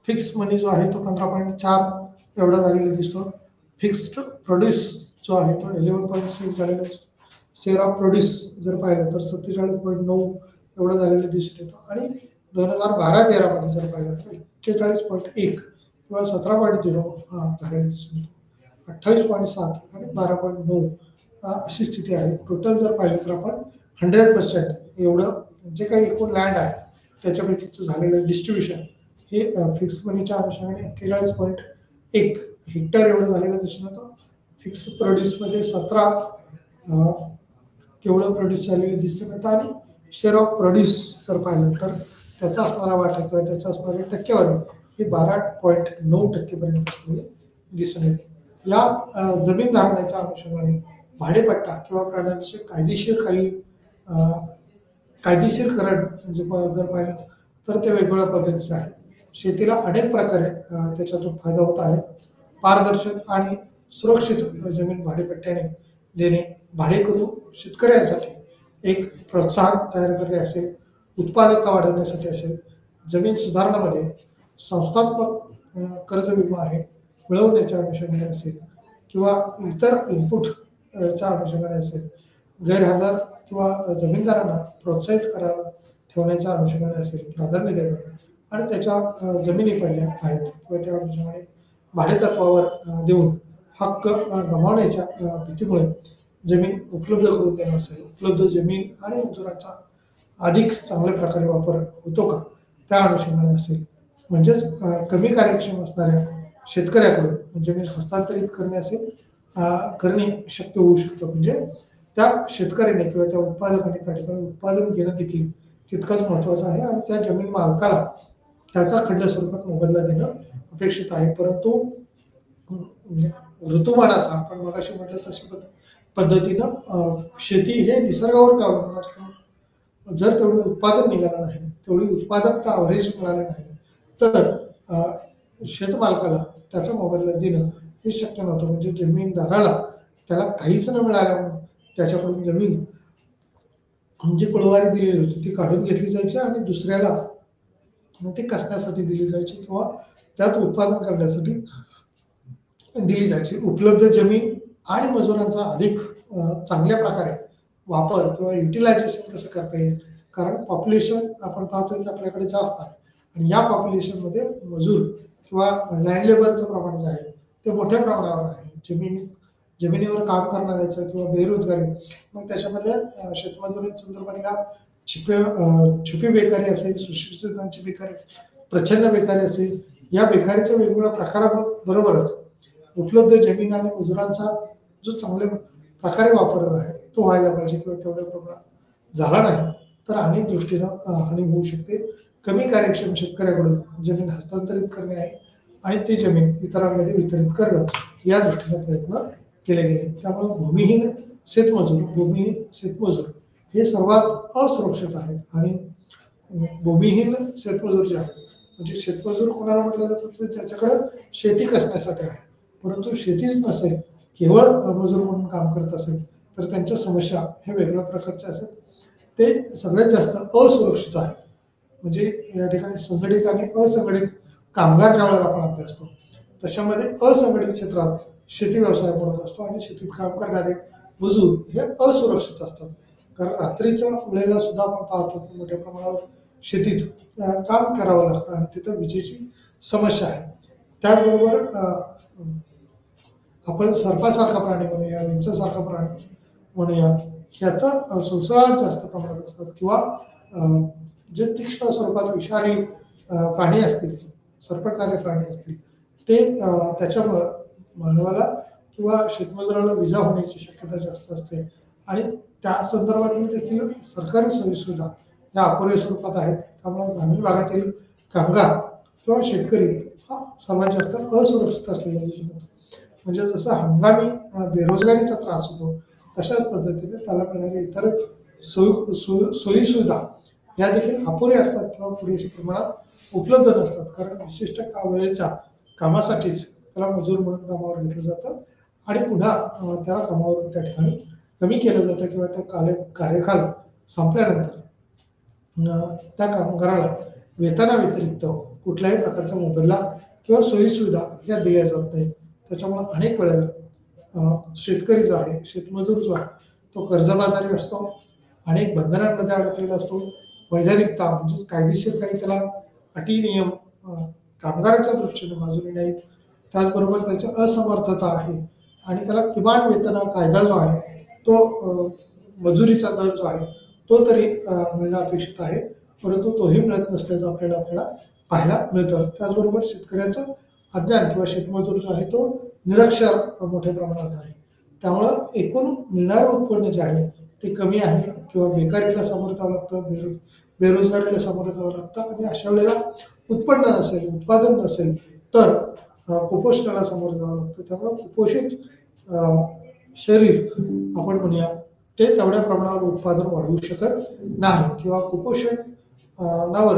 फिक्स मनी जो आहे तो 15.4 एवढा झालेला दिसतो. फिक्स्ड प्रोड्यूस जो आहे तो 11.6 झालेला दिसतो. शेअर ऑफ प्रोड्यूस जर पाहिलं तर 47.9 एवढा झालेला दिसून येतो. आणि 2012-13 मध्ये जर पाहिलं तर 41.1 किंवा 17.0 झालेला दिसून येतो. 28.7 आणि 12.9 अशी स्थिती आहे. टोटल जर पाहिलं तर आपण 100% एवढं जे काही एकूण लँड आहे त्याच्यापैकीचं झालेलं डिस्ट्रीब्युशन हे फिक्स मनीच्या अनुषंगाने 41.1 हेक्टर एवढं झालेलं दिसून येतं. फिक्स प्रोड्यूसमध्ये 17 केवढं प्रोड्यूस झालेलं दिसून येतं. आणि शेअर ऑफ प्रोड्यूस जर पाहिलं तर त्याचा असणारा वाटा किंवा त्याचा असणारी टक्केवारी ही 12.9% पर्यंत दिसून येते. या जमीन धारणाच्या अनुषंगाने भाडेपट्टा किंवा कायदेशीर काही कायदेशीरकरण जर पाहिलं तर ते वेगवेगळ्या पद्धतीचं आहे. शेतीला अनेक प्रकारे त्याच्यातून फायदा होत आहे. पारदर्शक आणि सुरक्षित जमीन भाडेपट्ट्याने देणे भाडेकरू शेतकऱ्यांसाठी एक प्रोत्साहन तयार करणे असेल, उत्पादकता वाढवण्यासाठी असेल, जमीन सुधारणामध्ये संस्थात्मक कर्ज विमा आहे मिळवण्याच्या अनुषंगाने असेल किंवा इतर इनपुटच्या अनुषंगाने असेल, गैरहजर किंवा जमीनदारांना प्रोत्साहित करायला ठेवण्याच्या अनुषंगाने असेल प्राधान्य देतात. आणि त्याच्या जमिनी पडल्या आहेत किंवा त्या अनुषंगाने भाडेतत्वावर देऊन हक्क गमावण्याच्या भीतीमुळे जमीन उपलब्ध करून देणं असेल, उपलब्ध जमीन आणि मजुरांचा अधिक चांगल्या प्रकारे वापर होतो का त्या अनुषंगाने असेल, म्हणजेच कमी कार्यक्षम असणाऱ्या शेतकऱ्याकडून जमीन हस्तांतरित करणे असेल करणे शक्य होऊ शकतं. म्हणजे त्या शेतकऱ्याने किंवा त्या उत्पादकाने त्या ठिकाणी उत्पादन घेणं देखील तितकंच महत्त्वाचं आहे आणि त्या जमीन मालकाला त्याचा खंड स्वरूपात मोबदला देणं अपेक्षित आहे. परंतु ऋतुमानाचा आपण मगाशी म्हटलं तशा पद्धतीनं शेती हे निसर्गावर अवलंबून असल्यामुळे जर तेवढं उत्पादन निघालं नाही, तेवढी उत्पादकता अव्हरेज मिळाली नाही तर शेतमालकाला त्याचा मोबदला देणं हे शक्य नव्हतं. म्हणजे जमीनदाराला त्याला काहीच न मिळाल्यामुळं त्याच्याकडून जमीन जी पळवारी दिलेली होती ती काढून घेतली जायची आणि दुसऱ्याला ती कसण्यासाठी दिली जायची किंवा त्यात उत्पादन करण्यासाठी दिली जायची. उपलब्ध जमीन आणि मजुरांचा अधिक चांगल्या प्रकारे वापर किंवा युटिलायझेशन कसं करता येईल, कारण पॉप्युलेशन आपण पाहतोय की आपल्याकडे जास्त आहे आणि या पॉप्युलेशनमध्ये मजूर किंवा लँड लेबरचं प्रमाण जे आहे ते मोठ्या प्रमाणावर आहे. जमिनीवर काम करणाऱ्याचं किंवा बेरोजगारी, मग त्याच्यामध्ये शेतमजुरी संदर्भातल्या छुपी बेकारी असेल, सुशिक्षितांची बेकारी, प्रचंड बेकारी असेल, या बेकारीच्या वेगवेगळ्या प्रकाराबरोबरच उपलब्ध जमीन आणि मजुरांचा जो चांगल्या प्रकारे वापर आहे तो व्हायला पाहिजे किंवा तेवढ्या प्रमाणात झाला नाही तर अनेक दृष्टीनं हानी होऊ शकते. कमी कार्यक्षम शेतकऱ्याकडून जमीन हस्तांतरित करणे आहे आणि ती जमीन इतरांमध्ये वितरित करणं या दृष्टीने प्रयत्न केले गेले. त्यामुळे भूमिहीन शेतमजूर, भूमिहीन शेतमजूर हे सर्वात असुरक्षित आहेत. आणि भूमिहीन शेतमजूर जे आहेत, म्हणजे शेतमजूर कोणाला म्हटलं जातं, तर ज्याच्याकडे शेती कसण्यासाठी आहे परंतु शेतीच नसेल, केवळ मजूर म्हणून काम करत असेल, तर त्यांच्या समस्या हे वेगवेगळ्या प्रकारच्या असतात. ते सगळ्यात जास्त असुरक्षित आहेत. म्हणजे या ठिकाणी संघटित आणि असंघटित कामगार ज्या वेळेला आपण अभ्यासतो, तशामध्ये असंघटित क्षेत्रात शेती व्यवसाय पडत असतो आणि शेतीत काम करणारे मजूर हे असुरक्षित असतात. कारण रात्रीच्या वेळेला सुद्धा आपण पाहतो की मोठ्या प्रमाणावर शेतीत काम करावं लागतं आणि तिथं विजेची समस्या आहे. त्याचबरोबर आपण सर्पासारखा प्राणी म्हणूया, विंचसारखा प्राणी म्हणूया, ह्याचा सुळसुळाट जास्त प्रमाणात असतात किंवा जे तीक्ष्ण स्वरूपात विषारी प्राणी असतील, सरपटणारे प्राणी असतील, ते त्याच्यामुळं मानवाला किंवा शेतमजुराला विजा होण्याची शक्यता जास्त असते. आणि त्या संदर्भातली देखील सरकारी सोयीसुविधा या अपुऱ्या स्वरूपात आहेत. त्यामुळे ग्रामीण भागातील कामगार किंवा शेतकरी हा सर्वात जास्त असुरक्षित असलेला दिसून येतो. म्हणजे जसा हंगामी बेरोजगारीचा त्रास होतो, तशाच पद्धतीने त्याला मिळणारे इतर सोयीसुविधा या देखील अपुऱ्या असतात किंवा पुरेशा प्रमाणात उपलब्ध नसतात. कारण विशिष्ट वेळेच्या कामासाठीच त्याला मजूर म्हणून कामावर घेतलं जातं आणि पुन्हा त्याला कामावरून त्या ठिकाणी कमी केलं जातं किंवा त्या कार्यकाल संपल्यानंतर त्या कामगाराला वेतनाव्यतिरिक्त कुठल्याही प्रकारचा मोबदला किंवा सोयीसुविधा ह्या दिल्या जात नाहीत. त्याच्यामुळे अनेक वेळेला शेतकरी जो आहे, शेतमजूर जो आहे, तो कर्जबाजारी असतो, अनेक बंधनांमध्ये अडकलेला असतो. वैधानिकता म्हणजेच कायदेशीर काही त्याला अटी नियम कामगाराच्या दृष्टीने बाजूने नाहीत. त्याचबरोबर त्याची असमर्थता आहे आणि त्याला किमान वेतन कायदा जो आहे तो मजुरीचा दर जो आहे तो तरी मिळणं अपेक्षित आहे, परंतु तोही मिळत नसल्याचं आपल्याला पाहायला मिळतं. त्याचबरोबर शेतकऱ्याचं अज्ञान किंवा शेतमजूर जो आहे तो निरक्षर मोठ्या प्रमाणात आहे. त्यामुळं एकूण मिळणारं उत्पन्न जे आहे ते कमी आहे किंवा बेकारीला सामोरं जावं लागतं, बेरोजगारीला सामोरं जावं लागतं. आणि अशा वेळेला उत्पन्न नसेल, उत्पादन नसेल तर कुपोषणाला सामोरं जावं लागतं. त्यामुळं कुपोषित शरीर आपण म्हणूया ते तेवढ्या प्रमाणावर उत्पादन वाढवू शकत नाही किंवा कुपोषणावर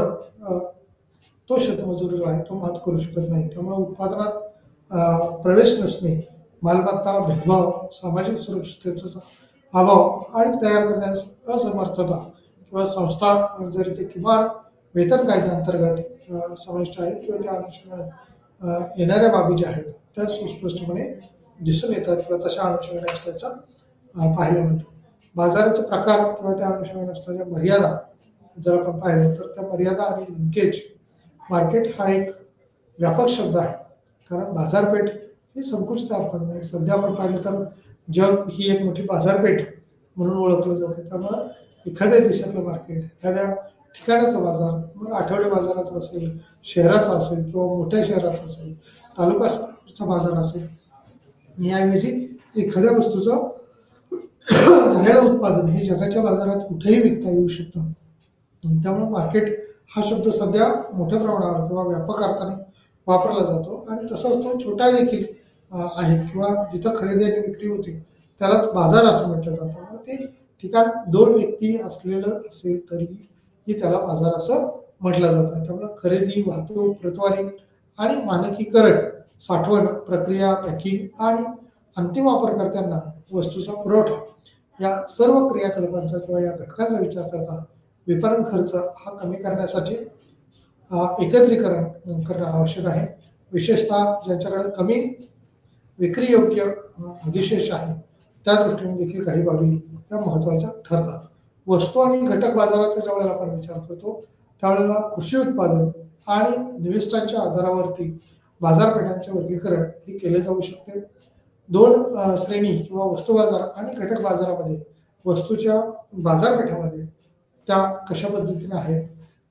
तो शेतमजूर जो आहे तो मात करू शकत नाही. त्यामुळे उत्पादनात प्रवेश नसणे, मालमत्ता भेदभाव, सामाजिक सुरक्षिततेचा अभाव आणि तयार करण्यास असमर्थता किंवा संस्था जरी ते किमान वेतन कायद्याअंतर्गत समाविष्ट आहेत किंवा त्या अनुषंगाने येणाऱ्या बाबी ज्या आहेत त्या सुस्पष्टपणे दिसून येतात किंवा तशा अनुषंगाने असल्याचं पाहायला मिळतं. बाजाराचे प्रकार किंवा त्या अनुषंगाने असणाऱ्या मर्यादा जर आपण पाहिल्या तर त्या मर्यादा आणि लिंकेज, मार्केट हा एक व्यापक शब्द आहे. कारण बाजारपेठ ही संकुचित अर्थात नाही. सध्या आपण पाहिलं तर जग ही एक मोठी बाजारपेठ म्हणून ओळखलं जाते. त्यामुळं एखाद्या देशातलं मार्केट, एखाद्या ठिकाणाचा बाजार, मग आठवडे बाजाराचा असेल, शहराचा असेल किंवा मोठ्या शहराचा असेल, तालुका स्तरावरचा बाजार असेल, याऐवजी एखाद्या वस्तूचं झालेलं उत्पादन हे जगाच्या बाजारात कुठेही विकता येऊ शकतं. त्यामुळे मार्केट हा शब्द सध्या मोठ्या प्रमाणावर किंवा व्यापक अर्थाने वापरला जातो आणि तसंच तो छोटा देखील आहे किंवा जिथं खरेदी आणि विक्री होते त्यालाच बाजार असं म्हटलं जातं. मग ते ठिकाण दोन व्यक्ती असलेलं असेल तरीही त्याला बाजार असं म्हटलं जातं. त्यामुळे खरेदी, वाहतूक, प्रतवारी आणि मानकीकरण, साठवण, प्रक्रिया, पॅकिंग आणि अंतिम वापरकर्त्यांना वस्तूचा पुरवठा या सर्व क्रियाकलापांचा किंवा या घटकांचा विचार करता विपणन खर्च हा कमी करण्यासाठी एकत्रीकरण करणं आवश्यक आहे. विशेषतः ज्यांच्याकडे कमी विक्री योग्य अधिशेष आहे त्या दृष्टीने देखील काही बाबी या महत्त्वाच्या ठरतात. वस्तू आणि घटक बाजाराचा ज्यावेळेला आपण विचार करतो त्यावेळेला कृषी उत्पादन आणि निविष्ठांच्या आधारावरती बाजारपेठांचे वर्गीकरण हे केले जाऊ शकते. दोन श्रेणी किंवा वस्तू बाजार आणि घटक बाजारामध्ये वस्तूच्या बाजारपेठामध्ये त्या कशा पद्धतीने आहेत,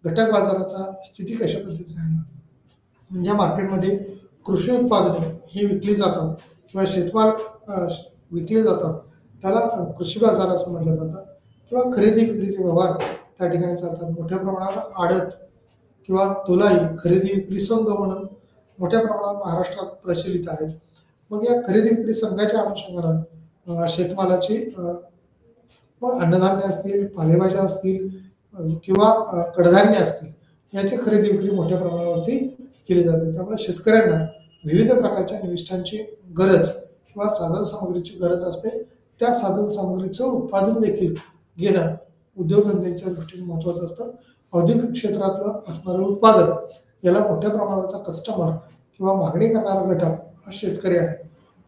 घटक बाजाराचा स्थिती कशा पद्धतीने आहे, ज्या मार्केटमध्ये कृषी उत्पादने ही विकली जातात किंवा शेतमाल विकले जातात त्याला कृषी बाजार असं म्हटलं जातं. किंवा खरेदी विक्रीचे व्यवहार त्या ठिकाणी चालतात. मोठ्या प्रमाणावर आडत किंवा तोलाई खरेदी विक्री संघ म्हणून मोठ्या प्रमाणात महाराष्ट्रात प्रचलित आहेत. मग या खरेदी विक्री संघाच्या अनुषंगाने शेतमालाची मग अन्नधान्य असतील, पालेभाज्या असतील किंवा कडधान्य असतील याची खरेदी विक्री मोठ्या प्रमाणावरती केली जाते. त्यामुळे शेतकऱ्यांना विविध प्रकारच्या निविष्ठांची गरज किंवा साधन सामग्रीची गरज असते. त्या साधन सामग्रीचं उत्पादन देखील घेणं उद्योगधंद्यांच्या दृष्टीने महत्त्वाचं असतं. औद्योगिक क्षेत्रातलं असणारं उत्पादन याला मोठ्या प्रमाणाचा कस्टमर किंवा मागणी करणारा घटक हा शेतकरी आहे.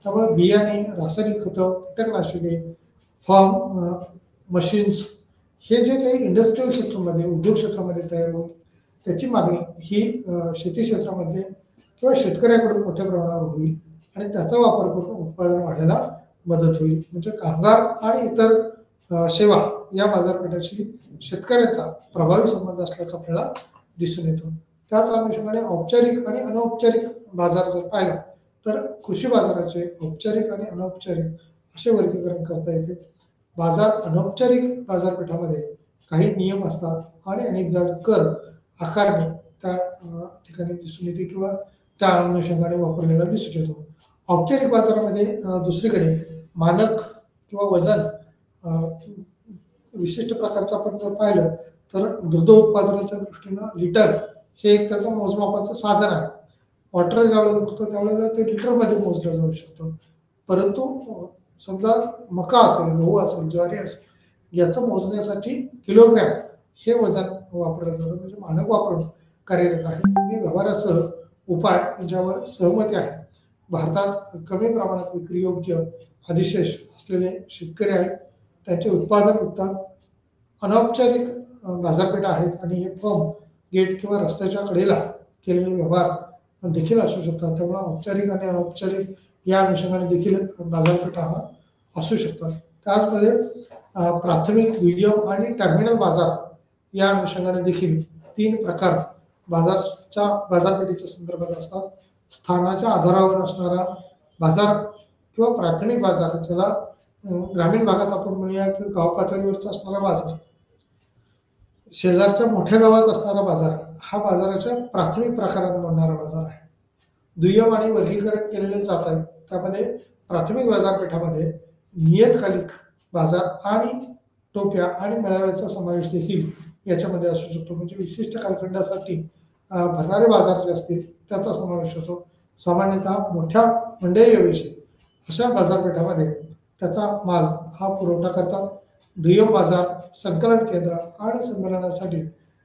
त्यामुळे बियाणे, रासायनिक खतं, कीटकनाशके, फॉर्म, मशीन्स हे जे काही इंडस्ट्रीयल क्षेत्रामध्ये उद्योग क्षेत्रामध्ये तयार होईल त्याची मागणी ही शेती क्षेत्रामध्ये किंवा शेतकऱ्याकडून मोठ्या प्रमाणावर होईल आणि त्याचा वापर करून उत्पादन वाढायला मदत होईल. म्हणजे कामगार आणि इतर सेवा या बाजारपेठाशी शेतकऱ्यांचा प्रभावी संबंध असल्याचं आपल्याला दिसून येतो. त्याच अनुषंगाने औपचारिक आणि अनौपचारिक बाजार जर पाहिला तर कृषी बाजाराचे औपचारिक आणि अनौपचारिक असे वर्गीकरण करता येते. बाजार अनौपचारिक बाजारपेठामध्ये काही नियम असतात आणि अनेकदा कर आकारणी त्या ठिकाणी दिसून येते किंवा त्या अनुषंगाने वापरलेला दिसून येतो. औपचारिक बाजारामध्ये दुसरीकडे मानक किंवा वजन विशिष्ट प्रकारचं आपण जर पाहिलं तर दुग्ध उत्पादनाच्या दृष्टीनं लिटर हे एक त्याचं मोजमापाचं साधन आहे. वॉटर ज्यावेळेला बघतो त्यावेळेला ते लिटरमध्ये मोजलं जाऊ शकतं. परंतु समजा मका असेल, गहू असेल, ज्वारी असेल याचं मोजण्यासाठी किलोग्रॅम हे वजन वापरलं जातं. म्हणजे मानक वापरून कार्यरत आहे आणि व्यवहारासह उपाय ज्यावर सहमती आहे. भारतात कमी प्रमाणात विक्रीयोग्य अधिशेष असलेले शेतकरी आहेत. त्यांचे उत्पादन विकतात. अनौपचारिक बाजारपेठा आहेत आणि हे फर्म गेट किंवा रस्त्याच्या कडेला केलेले व्यवहार देखील असू शकतात. त्यामुळे औपचारिक आणि अनौपचारिक या अनुषंगाने देखील बाजारपेठा हा असू शकतात. त्याचमध्ये प्राथमिक, दुय्यम आणि टर्मिनल बाजार या अनुषंगाने देखील 3 प्रकार बाजारपेठेच्या संदर्भात असतात. स्थानाच्या आधारावर असणारा बाजार किंवा प्राथमिक बाजार ज्याला ग्रामीण भागात आपण म्हणूया किंवा गाव पातळीवरचा असणारा बाजार, शेजारच्या मोठ्या गावात असणारा बाजार हा बाजाराच्या प्राथमिक प्रकारात मोडणारा बाजार आहे. दुय्यम आणि वर्गीकरण केलेले जात आहेत. त्यामध्ये प्राथमिक बाजारपेठामध्ये नियतकालिक बाजार आणि टोप्या आणि मेळाव्याचा समावेश देखील याच्यामध्ये असू शकतो. म्हणजे विशिष्ट कालखंडासाठी भरणारे बाजार जे असतील त्याचा समावेश होतो. सामान्यतः मोठ्या मंडळीविषयी अशा बाजारपेठामध्ये त्याचा माल हा पुरवठा करतात. दुय्यम बाजार संकलन केंद्र आणि संमेलनासाठी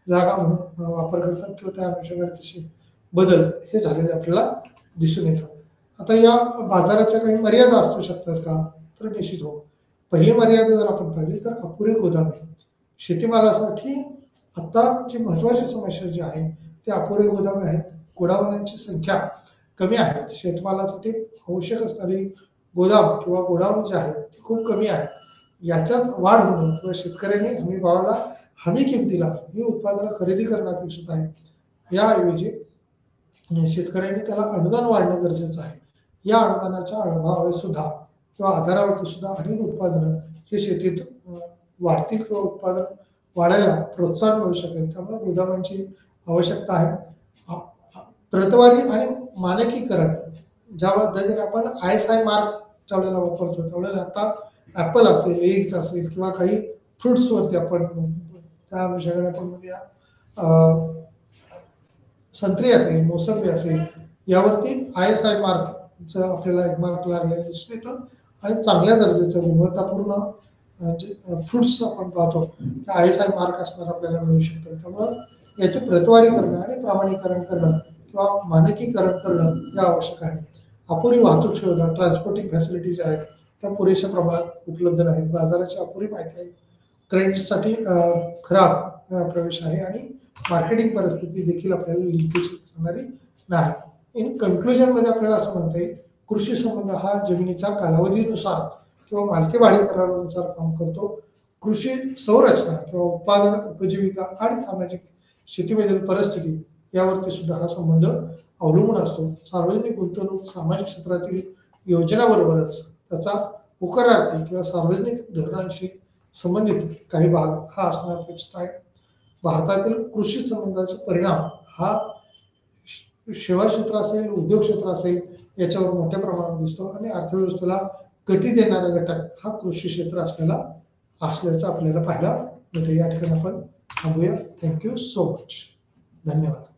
जागा म्हणून वापर करतात किंवा त्या अनुषंगाने तसे बदल हे झालेले आपल्याला दिसून येतात. आता या बाजाराच्या काही मर्यादा असू शकतात का, तर निश्चित हो. पहिली मर्यादा जर आपण पाहिली तर अपुरे गोदामे. शेतीमालासाठी आत्ताची महत्त्वाची समस्या जी आहे ते अपुरे गोदामे आहेत. गोडाऊनांची संख्या कमी आहेत. शेतमालासाठी आवश्यक असणारी गोदाम किंवा गोडाऊन जे आहेत ते खूप कमी आहेत. याच्यात वाढ होणं किंवा शेतकऱ्यांनी हमी भावाला, हमी किमतीला ही उत्पादनं खरेदी करणं अपेक्षित आहे. याऐवजी शेतकऱ्यांनी त्याला अनुदान वाढणं गरजेचं आहे. या अनुदानाच्या अभावी सुद्धा किंवा आधारावरती सुद्धा अनेक उत्पादनं हे शेतीत वाढतील किंवा उत्पादन वाढायला प्रोत्साहन मिळू शकेल. त्यामुळे गोदामांची आवश्यकता आहे. प्रतवारी आणि मानकीकरण ज्या पद्धतीने आपण ISI मार्क त्यावेळेला वापरतो त्यावेळेला आता ॲपल असेल, एग्स असेल किंवा काही फ्रुट्सवरती आपण त्या अनुषंगाने आपण म्हणूया संत्री असेल, मोसंबी असेल यावरती ISI मार्कचं आपल्याला एक मार्क लागलेलं दिसून येतं आणि चांगल्या दर्जाचं गुणवत्तापूर्ण जे फ्रुट्स आपण पाहतो त्या ISI मार्क असणार आपल्याला मिळू शकतात. त्यामुळं याची प्रतवारी करणं आणि प्रमाणीकरण करणं किंवा मानकीकरण करणं हे आवश्यक आहे. अपुरी वाहतूक सुविधा, ट्रान्सपोर्टिंग फॅसिलिटीज आहेत त्या पुरेशा प्रमाणात उपलब्ध नाहीत. बाजाराची अपुरी माहिती आहे. क्रेडिटसाठी खराब प्रवेश आहे आणि मार्केटिंग परिस्थिती देखील आपल्याला लिंकेज करणारी नाही. इन कन्क्लुजनमध्ये आपल्याला असं म्हणता येईल कृषी संबंध हा जमिनीच्या कालावधीनुसार किंवा मालकी भाडे करारानुसार काम करतो. कृषी संरचना किंवा उत्पादन, उपजीविका आणि सामाजिक शेतीमधील परिस्थिती यावरती सुद्धा हा संबंध अवलंबून असतो. सार्वजनिक गुंतवणूक, सामाजिक क्षेत्रातील योजनाबरोबरच त्याचा होकारार्थी किंवा सार्वजनिक धोरणांशी संबंधित काही भाग हा असणं अपेक्षित आहे. भारतातील कृषी संबंधाचा परिणाम हा सेवा क्षेत्र असेल, उद्योग क्षेत्र असेल याच्यावर मोठ्या प्रमाणात दिसतो आणि अर्थव्यवस्थेला गती देणारा घटक हा कृषी क्षेत्र असल्याचं आपल्याला पाहायला मिळतं. या ठिकाणी आपण थांबूया. Thank you so much. धन्यवाद.